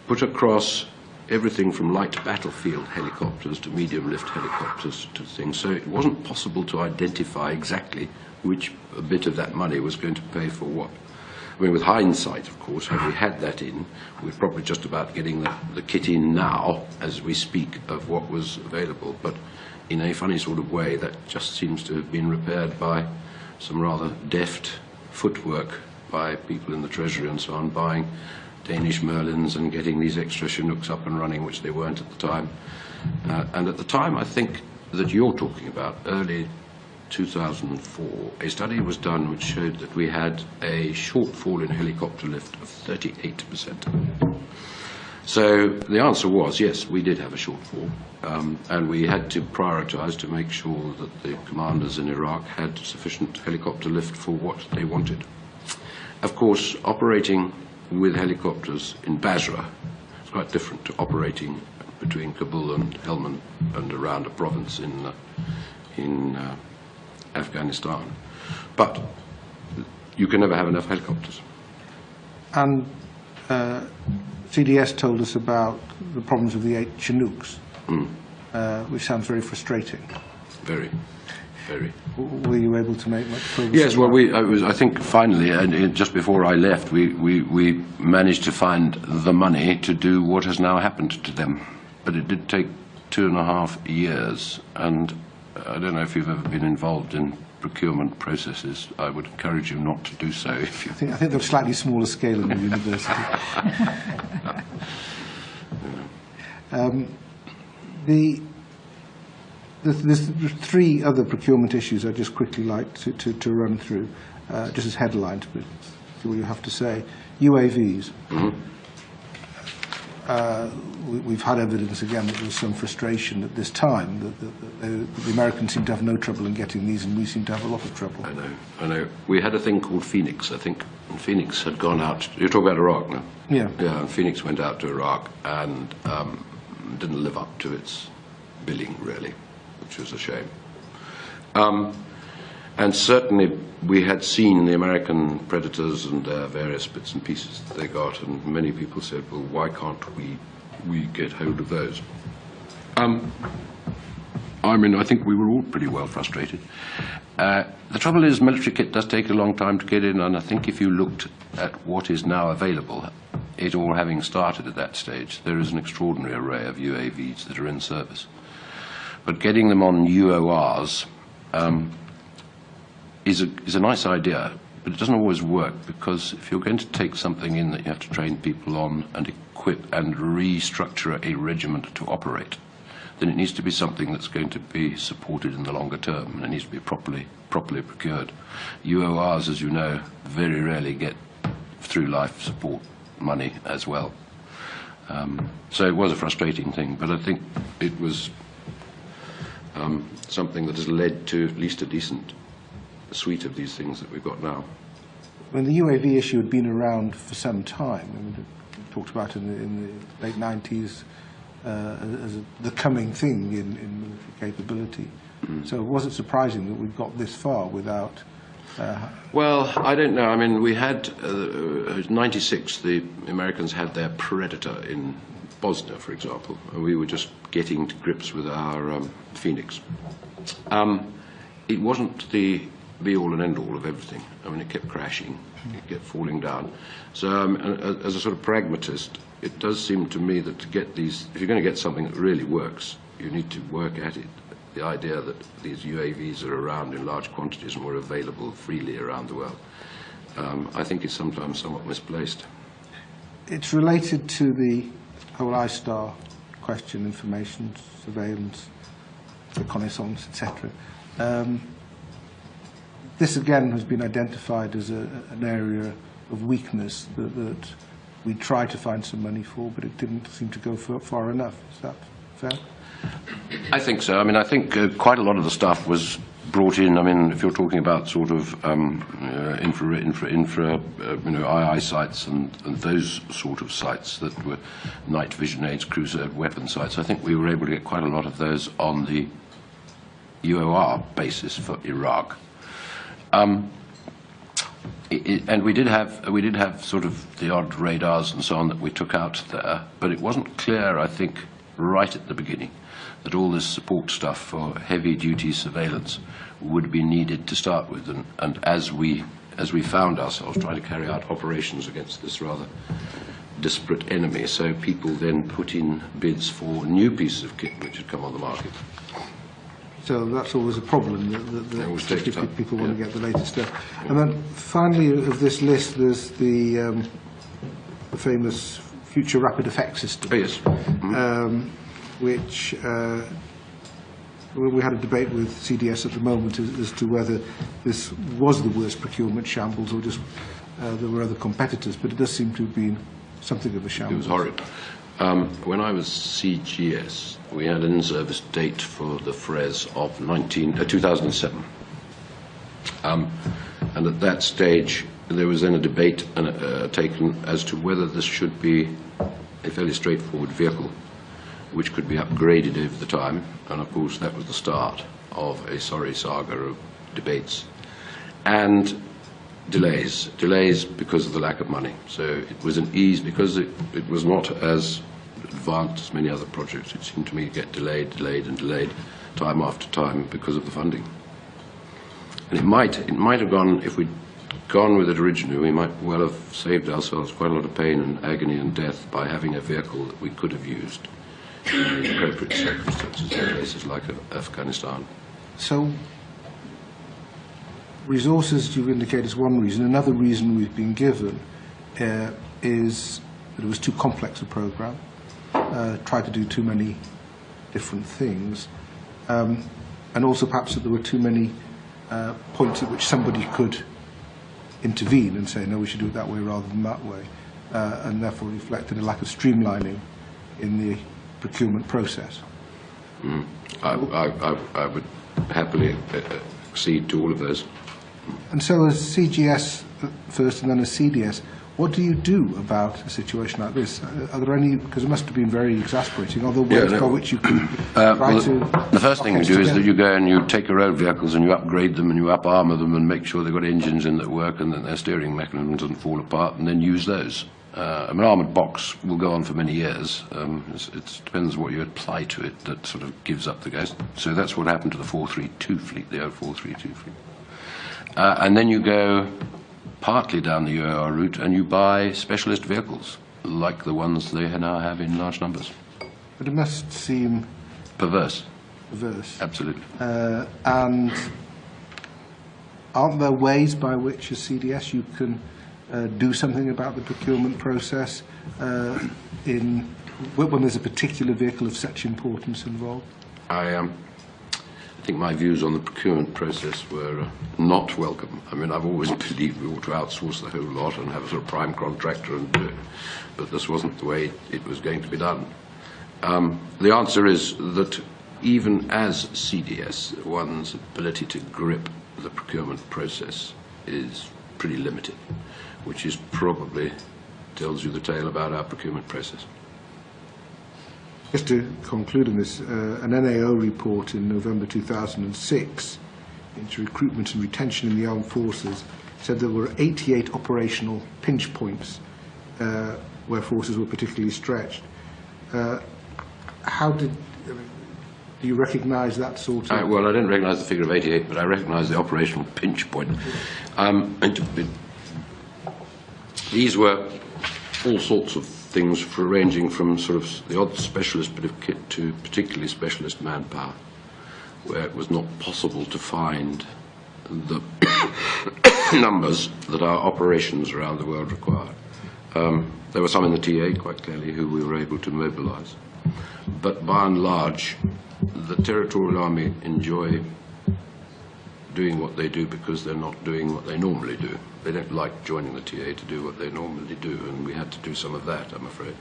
put across everything from light battlefield helicopters to medium lift helicopters to things. So it wasn't possible to identify exactly which bit of that money was going to pay for what. I mean, with hindsight, of course, had we had that in, we're probably just about getting the kit in now as we speak of what was available. But in a funny sort of way, that just seems to have been repaired by some rather deft footwork by people in the Treasury and so on, buying Danish Merlins and getting these extra Chinooks up and running, which they weren't at the time. And at the time, I think, that you're talking about, early 2004, a study was done which showed that we had a shortfall in helicopter lift of 38%. So the answer was, yes, we did have a shortfall, and we had to prioritise to make sure that the commanders in Iraq had sufficient helicopter lift for what they wanted. Of course, operating with helicopters in Basra is quite different to operating between Kabul and Helmand and around a province in Afghanistan. But you can never have enough helicopters. And CDS told us about the problems of the 8 Chinooks, which sounds very frustrating. Very, very. Were you able to make much progress? Yes, well, I think finally, and just before I left, we managed to find the money to do what has now happened to them. But it did take 2.5 years, and I don't know if you've ever been involved in procurement processes. I would encourage you not to do so. If you I think they're slightly smaller scale in the university. There's 3 other procurement issues I'd just quickly like to run through, just as headlines, but see what you have to say. UAVs. We've had evidence again that there was some frustration at this time that the Americans seem to have no trouble in getting these, and we seem to have a lot of trouble. I know. We had a thing called Phoenix, I think, and Phoenix had gone out. You're talking about Iraq now? Yeah. Yeah, and Phoenix went out to Iraq and didn't live up to its billing, really, which was a shame. And certainly we had seen the American Predators and various bits and pieces that they got, and many people said, well, why can't we get hold of those? I mean, I think we were all pretty well frustrated. The trouble is, military kit does take a long time to get in, and I think if you looked at what is now available, it all having started at that stage, there is an extraordinary array of UAVs that are in service. But getting them on UORs is a nice idea, but it doesn't always work, because if you're going to take something in that you have to train people on and equip and restructure a regiment to operate, then it needs to be something that's going to be supported in the longer term, and it needs to be properly procured. UORs, as you know, very rarely get through life support money as well. So it was a frustrating thing, but I think it was something that has led to at least a decent suite of these things that we've got now. When the UAV issue had been around for some time, I mean, we talked about it in the late 90s as the coming thing in military capability. So was it surprising that we got this far without... Well, I don't know. I mean, we had, 96, the Americans had their Predator in Bosnia, for example, and we were just getting to grips with our Phoenix. It wasn't the be-all and end-all of everything. I mean, it kept crashing, it kept falling down. So as a sort of pragmatist, it does seem to me that to get these, if you're going to get something that really works, you need to work at it. The idea that these UAVs are around in large quantities and were available freely around the world, I think is sometimes somewhat misplaced. It's related to the whole I-STAR question, information, surveillance, reconnaissance, etc. This again has been identified as an area of weakness that we tried to find some money for, but it didn't seem to go far enough. Is that fair? I think so. I mean, I think quite a lot of the stuff was brought in. I mean, if you're talking about sort of infra, II sites and those sort of sites that were night vision aids, cruiser weapon sites, I think we were able to get quite a lot of those on the UOR basis for Iraq. And we did have sort of the odd radars and so on that we took out there, but it wasn't clear, I think, right at the beginning, that all this support stuff for heavy-duty surveillance would be needed to start with. And as we found ourselves trying to carry out operations against this rather disparate enemy, so people then put in bids for new pieces of kit which had come on the market. So that's always a problem, that people want to get the latest stuff. Yeah. And then finally of this list, there's the famous Future Rapid Effect System, oh, yes. which we had a debate with CDS at the moment as to whether this was the worst procurement shambles or just there were other competitors, but it does seem to have been something of a shambles. It was horrid. When I was CGS, we had an in-service date for the FRES of 2007. And at that stage, there was then a debate taken as to whether this should be a fairly straightforward vehicle, which could be upgraded over the time. And of course, that was the start of a sorry saga of debates. And delays because of the lack of money. So it was an ease, because it was not as advanced as many other projects. It seemed to me to get delayed time after time because of the funding. And it might have gone, if we'd gone with it originally, we might well have saved ourselves quite a lot of pain and agony and death by having a vehicle that we could have used in the appropriate circumstances in places like Afghanistan. So, resources, you indicate, is one reason. Another reason we've been given is that it was too complex a programme, tried to do too many different things, and also perhaps that there were too many points at which somebody could intervene and say, no, we should do it that way rather than that way, and therefore reflected a lack of streamlining in the procurement process. I would happily accede to all of those. And so as CGS first and then as CDS, what do you do about a situation like this? Are there any, because it must have been very exasperating, are there ways by which you can try to... The first thing you do is that you go and you take your own vehicles and you upgrade them and you up-armour them and make sure they've got engines in that work and that their steering mechanism doesn't fall apart, and then use those. An armoured box will go on for many years. It depends what you apply to it that sort of gives up the ghost. So that's what happened to the 432 fleet, the old 432 fleet. And then you go partly down the UAR route and you buy specialist vehicles, like the ones they now have in large numbers. But it must seem... Perverse. Perverse. Absolutely. And aren't there ways by which as CDS you can do something about the procurement process when there's a particular vehicle of such importance involved? I think my views on the procurement process were not welcome. I mean, I've always believed we ought to outsource the whole lot and have a sort of prime contractor and do it, but this wasn't the way it was going to be done. The answer is that even as CDS, one's ability to grip the procurement process is pretty limited, which is probably tells you the tale about our procurement process. Just to conclude on this, an NAO report in November 2006 into recruitment and retention in the armed forces said there were 88 operational pinch points where forces were particularly stretched. Do you recognise that sort of... Well, I don't recognise the figure of 88, but I recognise the operational pinch point. These were all sorts of things, for ranging from sort of the odd specialist bit of kit to particularly specialist manpower, where it was not possible to find the numbers that our operations around the world required. There were some in the TA, quite clearly, who we were able to mobilise. But by and large, the Territorial Army enjoy doing what they do because they're not doing what they normally do. They don't like joining the TA to do what they normally do, and we had to do some of that, I'm afraid.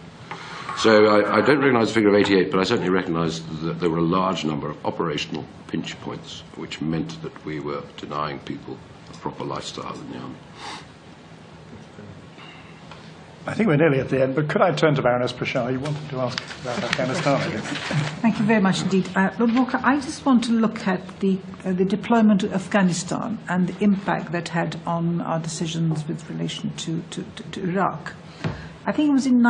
So I don't recognise the figure of 88, but I certainly recognise that there were a large number of operational pinch points, which meant that we were denying people a proper lifestyle in the Army. I think we're nearly at the end, but could I turn to Baroness Prashar? You wanted to ask about Afghanistan, I guess. Thank you very much indeed. Lord Walker, I just want to look at the deployment of Afghanistan and the impact that had on our decisions with relation to Iraq. I think it was in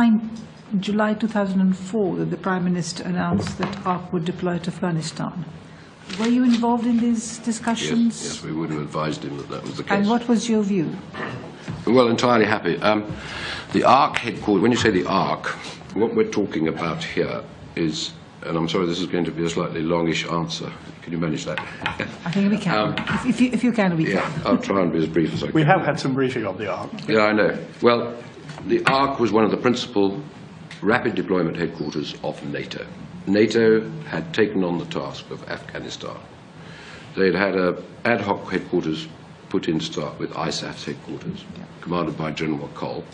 July 2004 that the Prime Minister announced that ARC would deploy to Afghanistan. Were you involved in these discussions? Yes, we would have advised him that that was the case. And what was your view? Well, entirely happy. The ARC headquarters, when you say the ARC, what we're talking about here is, and I'm sorry this is going to be a slightly longish answer. Can you manage that? I think we can. If you can, we can. Yeah, I'll try and be as brief as I can. We have had some briefing on the ARC. Yeah, I know. Well, the ARC was one of the principal rapid deployment headquarters of NATO. NATO had taken on the task of Afghanistan. They'd had an ad hoc headquarters put in to start with, ISAF's headquarters, commanded by General Koll.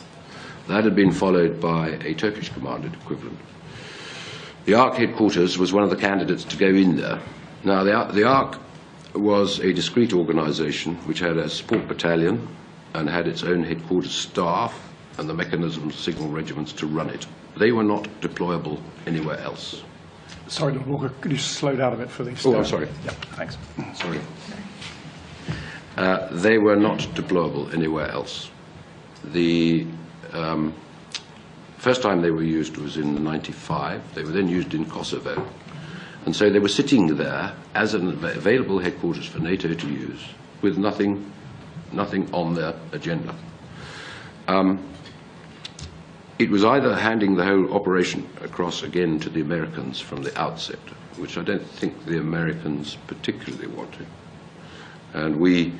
That had been followed by a Turkish commanded equivalent. The ARC headquarters was one of the candidates to go in there. Now, the ARC was a discrete organisation which had a support battalion and had its own headquarters staff and the mechanisms, signal regiments to run it. They were not deployable anywhere else. Sorry, Lord Walker, could you slow down a bit for these? Oh, I'm sorry. Yeah, thanks. Sorry. They were not deployable anywhere else. The first time they were used was in '95. They were then used in Kosovo. And so they were sitting there as an available headquarters for NATO to use with nothing on their agenda. It was either handing the whole operation across again to the Americans from the outset, which I don't think the Americans particularly wanted. And we,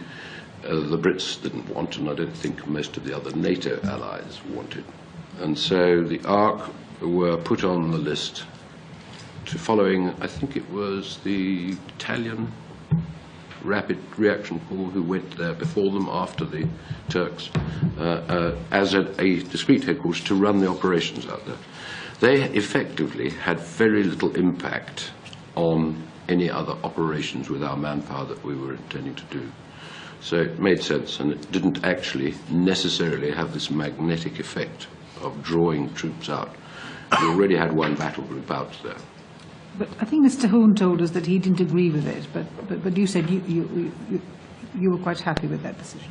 the Brits didn't want, and I don't think most of the other NATO allies wanted. And so the ARC were put on the list to following, I think it was the Italian Rapid Reaction Corps who went there before them after the Turks as a discrete headquarters to run the operations out there. They effectively had very little impact on any other operations with our manpower that we were intending to do. So it made sense, and it didn't actually necessarily have this magnetic effect of drawing troops out. We already had one battle group out there. But I think Mr. Hoon told us that he didn't agree with it, but you said you were quite happy with that decision.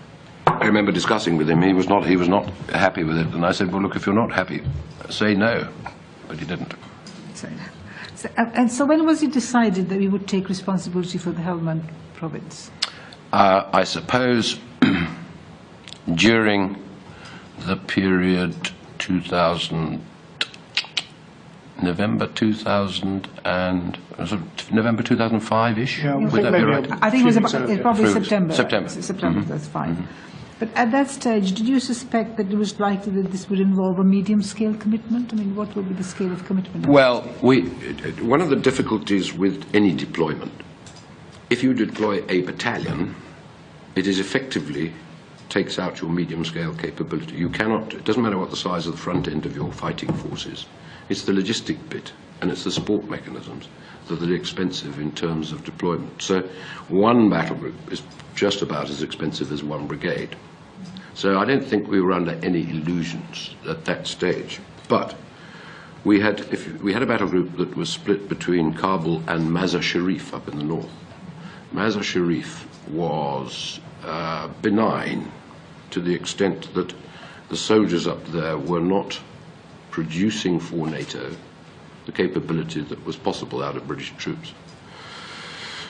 I remember discussing with him. He was not happy with it, and I said, "Well, look, if you're not happy, say no." But he didn't. So when was it decided that we would take responsibility for the Helmand province? I suppose during the period November 2000 and November 2005-ish. Yeah, Would that be right? I think it was probably September. September. September, that's fine. But at that stage, did you suspect that it was likely that this would involve a medium-scale commitment? I mean, what would be the scale of commitment? Well, one of the difficulties with any deployment, if you deploy a battalion, it is effectively takes out your medium-scale capability. You cannot, it doesn't matter what the size of the front end of your fighting force is. It's the logistic bit, and it's the support mechanisms that are expensive in terms of deployment. So one battle group is just about as expensive as one brigade. So I don't think we were under any illusions at that stage. But we had a battle group that was split between Kabul and Mazar-Sharif up in the north. Mazar-Sharif was benign to the extent that the soldiers up there were not producing for NATO the capability that was possible out of British troops.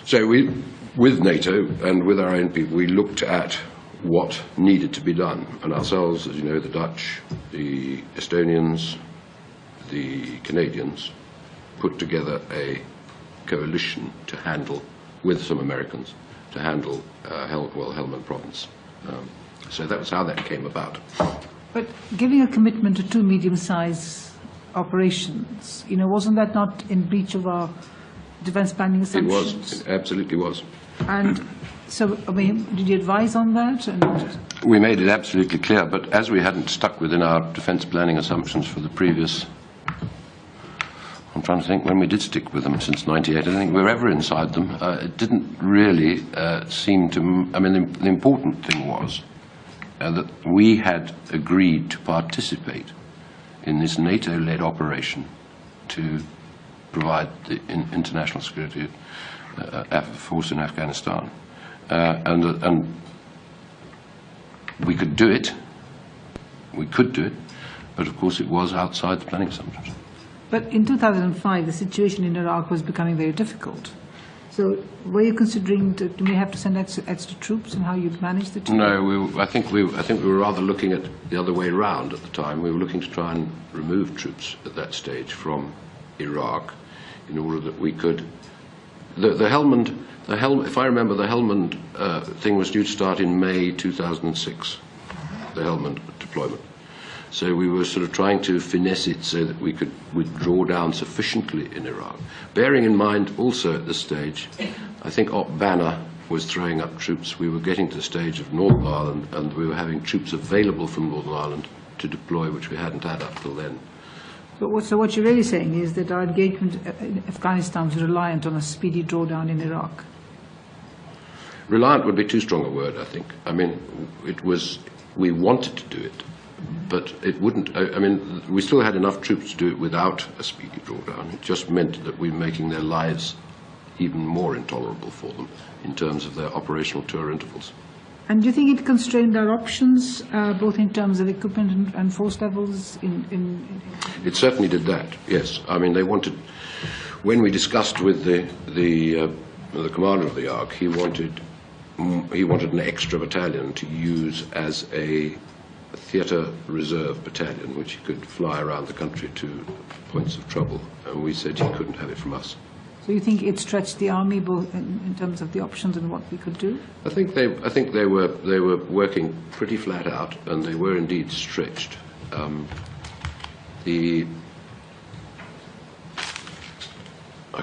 So we, with NATO and with our own people, we looked at what needed to be done. And ourselves, as you know, the Dutch, the Estonians, the Canadians, put together a coalition to handle, with some Americans, to handle Helmand province. So that was how that came about. But giving a commitment to 2 medium-sized operations, wasn't that not in breach of our defence planning assumptions? It was. It absolutely was. And so, I mean, did you advise on that? We made it absolutely clear, but as we hadn't stuck within our defence planning assumptions for the previous, I'm trying to think when we did stick with them since '98. I don't think we were ever inside them. It didn't really seem to. I mean, the important thing was that we had agreed to participate in this NATO-led operation to provide the international security force in Afghanistan. And we could do it, but of course it was outside the planning assumptions. But in 2005, the situation in Iraq was becoming very difficult. So were you considering do we have to send extra troops, and how you'd manage the troops? No, I think we were rather looking at the other way around at the time. We were looking to try and remove troops at that stage from Iraq in order that we could. The Helmand, if I remember, the Helmand thing was due to start in May 2006, the Helmand deployment. So we were sort of trying to finesse it so that we could withdraw down sufficiently in Iraq. Bearing in mind also at this stage, I think Op Banner was throwing up troops. We were getting to the stage of Northern Ireland, and we were having troops available from Northern Ireland to deploy, which we hadn't had up till then. So what you're really saying is that our engagement in Afghanistan was reliant on a speedy drawdown in Iraq? Reliant would be too strong a word, I think. I mean, we wanted to do it, but it wouldn't, I mean, we still had enough troops to do it without a speedy drawdown. It just meant that we were making their lives even more intolerable for them in terms of their operational tour intervals. And do you think it constrained our options, both in terms of equipment and force levels? It certainly did that, yes. I mean, they wanted, when we discussed with the commander of the ARC, he wanted an extra battalion to use as a theatre reserve battalion, which he could fly around the country to points of trouble, and we said he couldn't have it from us. So you think it stretched the army both in terms of the options and what we could do? I think they were working pretty flat out, and they were indeed stretched. I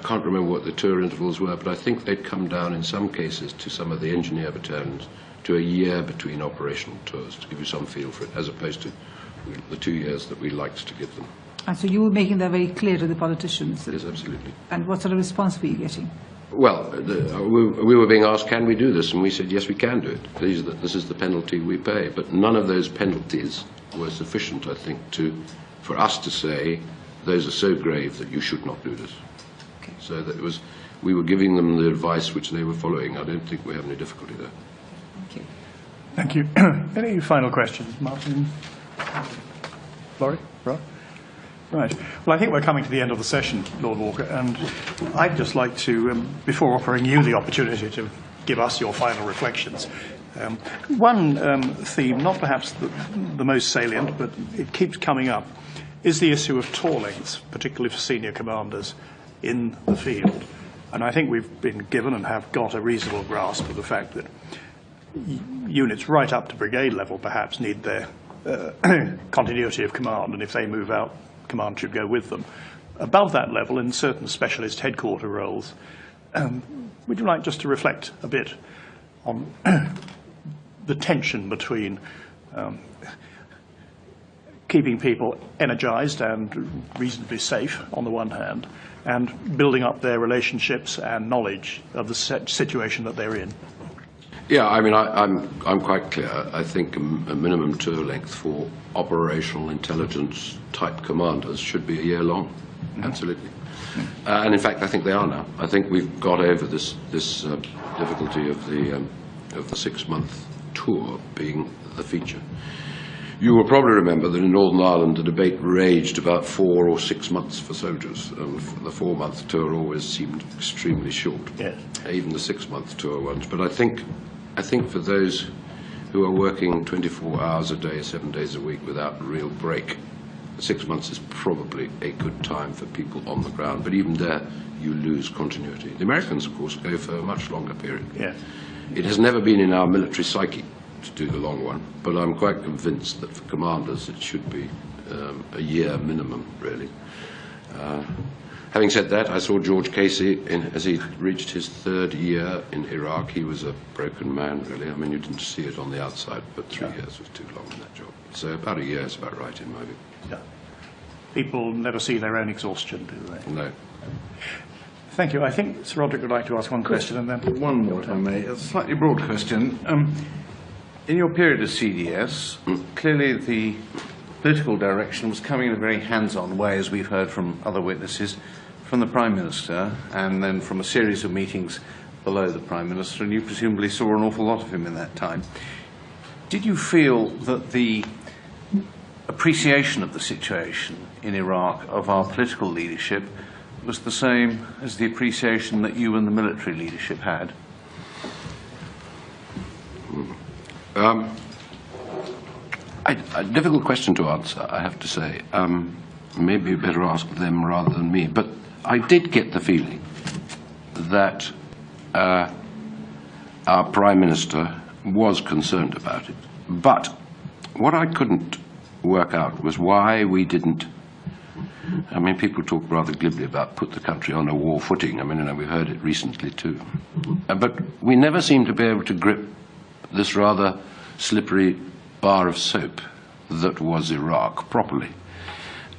can't remember what the tour intervals were, but I think they'd come down in some cases to some of the engineer battalions to a year between operational tours, to give you some feel for it, as opposed to the 2 years that we liked to give them. And so you were making that very clear to the politicians? Yes, absolutely. And what sort of response were you getting? Well, we were being asked, can we do this? And we said, yes, we can do it. This is the penalty we pay. But none of those penalties were sufficient, I think, for us to say, those are so grave that you should not do this. Okay. So that we were giving them the advice which they were following. I don't think we have any difficulty there. Okay. Thank you. Any final questions? Martin? Laurie? Rob? Right. Well, I think we're coming to the end of the session, Lord Walker, and I'd just like to, before offering you the opportunity to give us your final reflections, one theme, not perhaps the most salient, but it keeps coming up, is the issue of tour lengths, particularly for senior commanders in the field. And I think we've been given and have got a reasonable grasp of the fact that units right up to brigade level perhaps need their continuity of command, and if they move out, command should go with them. Above that level, in certain specialist headquarter roles, would you like just to reflect a bit on the tension between keeping people energized and reasonably safe on the one hand, and building up their relationships and knowledge of the situation that they're in? Yeah, I mean, I'm quite clear. I think a minimum tour length for operational intelligence type commanders should be a year long. Mm-hmm. Absolutely. And in fact, I think they are now. I think we've got over this difficulty of the 6-month tour being the feature. You will probably remember that in Northern Ireland the debate raged about 4 or 6 months for soldiers, and the 4-month tour always seemed extremely short. Yes. Even the 6-month tour ones. But I think for those who are working 24 hours a day, 7 days a week without a real break, 6 months is probably a good time for people on the ground. But even there, you lose continuity. The Americans, of course, go for a much longer period. Yeah. It has never been in our military psyche to do the long one, but I'm quite convinced that for commanders it should be a year minimum, really. Having said that, I saw George Casey, as he reached his 3rd year in Iraq. He was a broken man, really. I mean, you didn't see it on the outside, but 3 years was too long in that job. So about a year is about right, in my view. Yeah. People never see their own exhaustion, do they? No. Thank you. I think Sir Roderick would like to ask one question, and then... One more, if I may. A slightly broad question. In your period as CDS, clearly the political direction was coming in a very hands-on way, as we've heard from other witnesses, from the Prime Minister, and then from a series of meetings below the Prime Minister, and you presumably saw an awful lot of him in that time. Did you feel that the appreciation of the situation in Iraq of our political leadership was the same as the appreciation that you and the military leadership had? A difficult question to answer, I have to say. Maybe you better ask them rather than me. But I did get the feeling that our Prime Minister was concerned about it. But what I couldn't work out was why we didn't. I mean, people talk rather glibly about put the country on a war footing. I mean, we've heard it recently too. But we never seem to be able to grip this rather slippery bar of soap that was Iraq properly.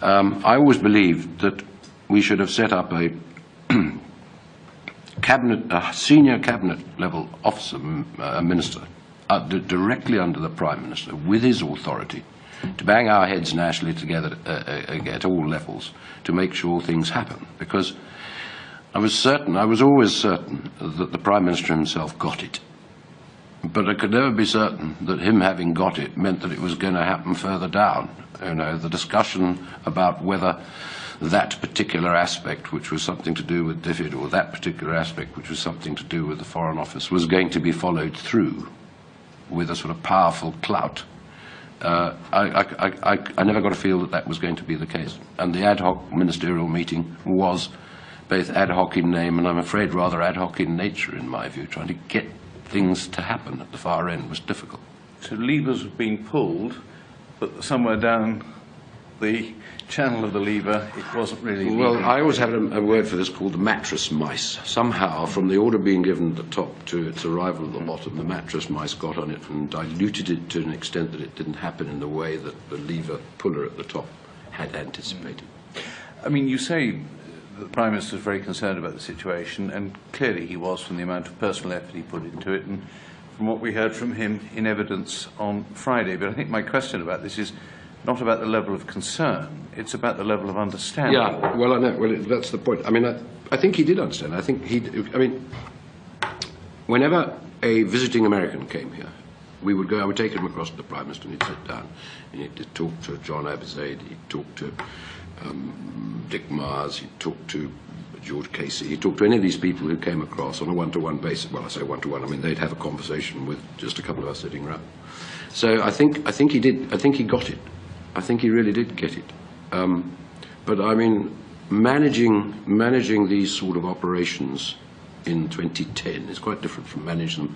I always believed that we should have set up a senior cabinet level officer, minister, directly under the Prime Minister, with his authority, to bang our heads nationally together at all levels to make sure things happen. Because I was always certain that the Prime Minister himself got it. But I could never be certain that him having got it meant that it was going to happen further down. You know, the discussion about whether that particular aspect, which was something to do with DFID, or that particular aspect, which was something to do with the Foreign Office, was going to be followed through with a sort of powerful clout. I never got a feel that that was going to be the case. And the ad hoc ministerial meeting was both ad hoc in name and, I'm afraid, rather ad hoc in nature, in my view. Trying to get things to happen at the far end was difficult. So levers were being pulled, but somewhere down the channel of the lever, it wasn't really. Well, I always have a word for this called the mattress mice. Somehow, from the order being given at the top to its arrival at the bottom, the mattress mice got on it and diluted it to an extent that it didn't happen in the way that the lever puller at the top had anticipated. I mean, you say that the Prime Minister is very concerned about the situation, and clearly he was, from the amount of personal effort he put into it and from what we heard from him in evidence on Friday. But I think my question about this is not about the level of concern, it's about the level of understanding. Yeah, well, I know. Well, that's the point. I mean, I think he did understand. I mean, whenever a visiting American came here, I would take him across to the Prime Minister and he'd sit down and he'd talk to John Abizaid, he'd talk to Dick Mars, he'd talk to George Casey, he'd talk to any of these people who came across on a one-to-one basis. Well, I say one-to-one, I mean, they'd have a conversation with just a couple of us sitting around. So I think he did. I think he got it. I think he really did get it. But I mean, managing these sort of operations in 2010 is quite different from managing them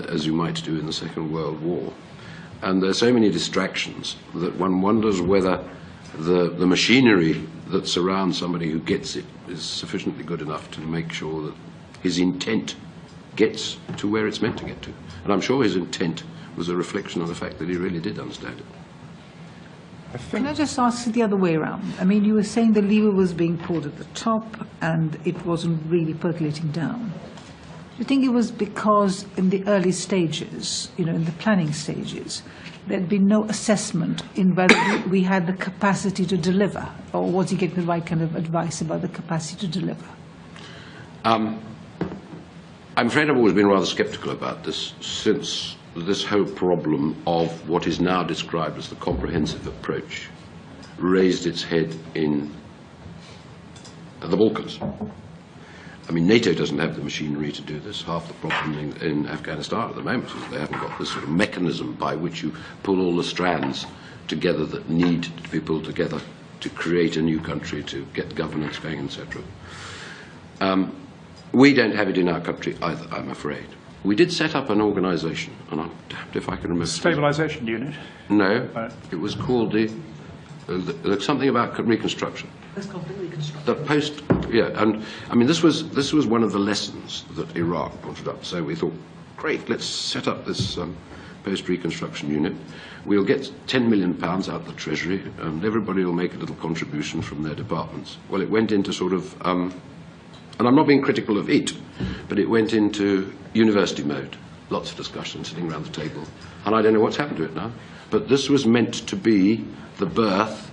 as you might do in the Second World War. And there are so many distractions that one wonders whether the machinery that surrounds somebody who gets it is sufficiently good enough to make sure that his intent gets to where it's meant to get to. And I'm sure his intent was a reflection of the fact that he really did understand it. Can I just ask you the other way around? I mean, you were saying the lever was being pulled at the top and it wasn't really percolating down. Do you think it was because in the early stages, you know, in the planning stages, there'd been no assessment in whether we had the capacity to deliver? Or was he getting the right kind of advice about the capacity to deliver? I'm afraid I've always been rather sceptical about this, since this whole problem of what is now described as the comprehensive approach raised its head in the Balkans. I mean, NATO doesn't have the machinery to do this. Half the problem in Afghanistan at the moment is they haven't got this sort of mechanism by which you pull all the strands together that need to be pulled together to create a new country, to get governance going, etc. We don't have it in our country either, I'm afraid. We did set up an organisation, and I'm damned if I can remember. Stabilisation unit? No, it was called something about reconstruction. It's called reconstruction. The post, yeah, and I mean this was one of the lessons that Iraq brought up. So we thought, great, let's set up this post-reconstruction unit. We'll get £10 million out of the Treasury, and everybody will make a little contribution from their departments. Well, it went into sort of, and I'm not being critical of it, but it went into university mode. Lots of discussion, sitting around the table, and I don't know what's happened to it now. But this was meant to be the birth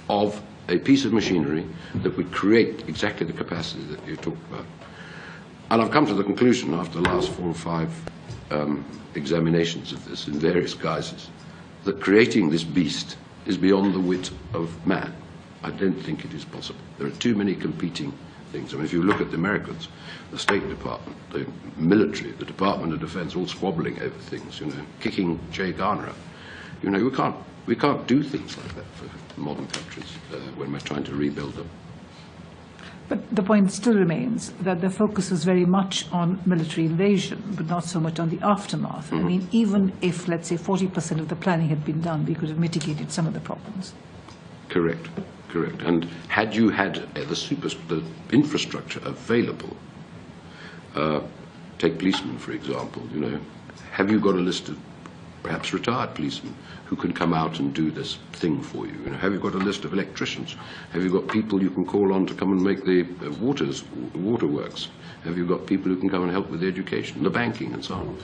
of a piece of machinery that would create exactly the capacity that you talked about. And I've come to the conclusion after the last 4 or 5 examinations of this in various guises that creating this beast is beyond the wit of man. I don't think it is possible. There are too many competing things. I mean, if you look at the Americans, the State Department, the military, the Department of Defense, all squabbling over things, you know, kicking Che Garner up. You know, we can't do things like that for modern countries when we're trying to rebuild them. But the point still remains that the focus was very much on military invasion, but not so much on the aftermath. I mean, even if, let's say, 40% of the planning had been done, we could have mitigated some of the problems. Correct, correct. And had you had the infrastructure available, take policemen, for example, you know, have you got a list of perhaps retired policemen who can come out and do this thing for you? You know, have you got a list of electricians? Have you got people you can call on to come and make the waterworks? Have you got people who can come and help with the education, the banking, and so on?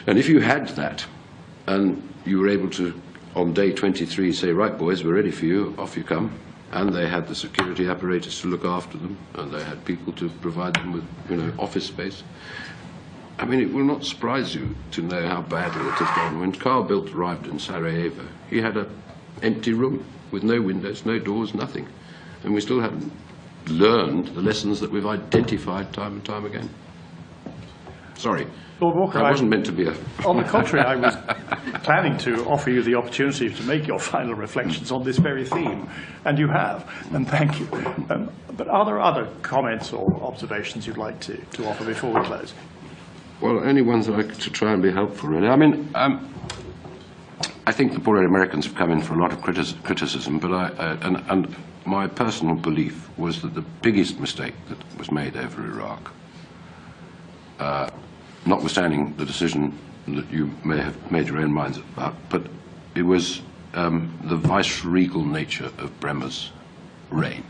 And if you had that, and you were able to, on day 23, say, right, boys, we're ready for you, off you come, and they had the security apparatus to look after them, and they had people to provide them with, you know, office space. I mean, it will not surprise you to know how badly it has gone. When Carl Bildt arrived in Sarajevo, he had an empty room with no windows, no doors, nothing. And we still haven't learned the lessons that we've identified time and time again. Sorry, Lord Walker, that wasn't meant to be a... On the contrary, I was planning to offer you the opportunity to make your final reflections on this very theme, and you have, and thank you. But are there other comments or observations you'd like to offer before we close? Well, only ones that I to try and be helpful, really. I mean, I think the poor Americans have come in for a lot of criticism, but and my personal belief was that the biggest mistake that was made over Iraq, notwithstanding the decision that you may have made your own minds about, but it was the vice-regal nature of Bremer's reign.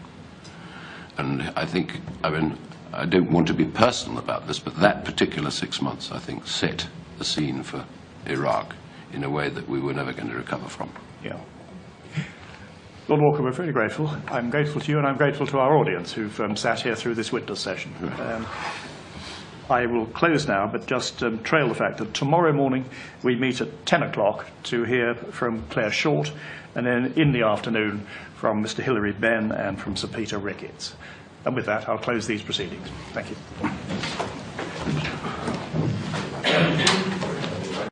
And I think, I mean, I don't want to be personal about this, but that particular 6 months, I think, set the scene for Iraq in a way that we were never going to recover from. Yeah. Lord Walker, we're very grateful. I'm grateful to you, and I'm grateful to our audience who've sat here through this witness session. I will close now, but just trail the fact that tomorrow morning we meet at 10 o'clock to hear from Claire Short, and then in the afternoon from Mr. Hilary Benn and from Sir Peter Ricketts. And with that, I'll close these proceedings. Thank you.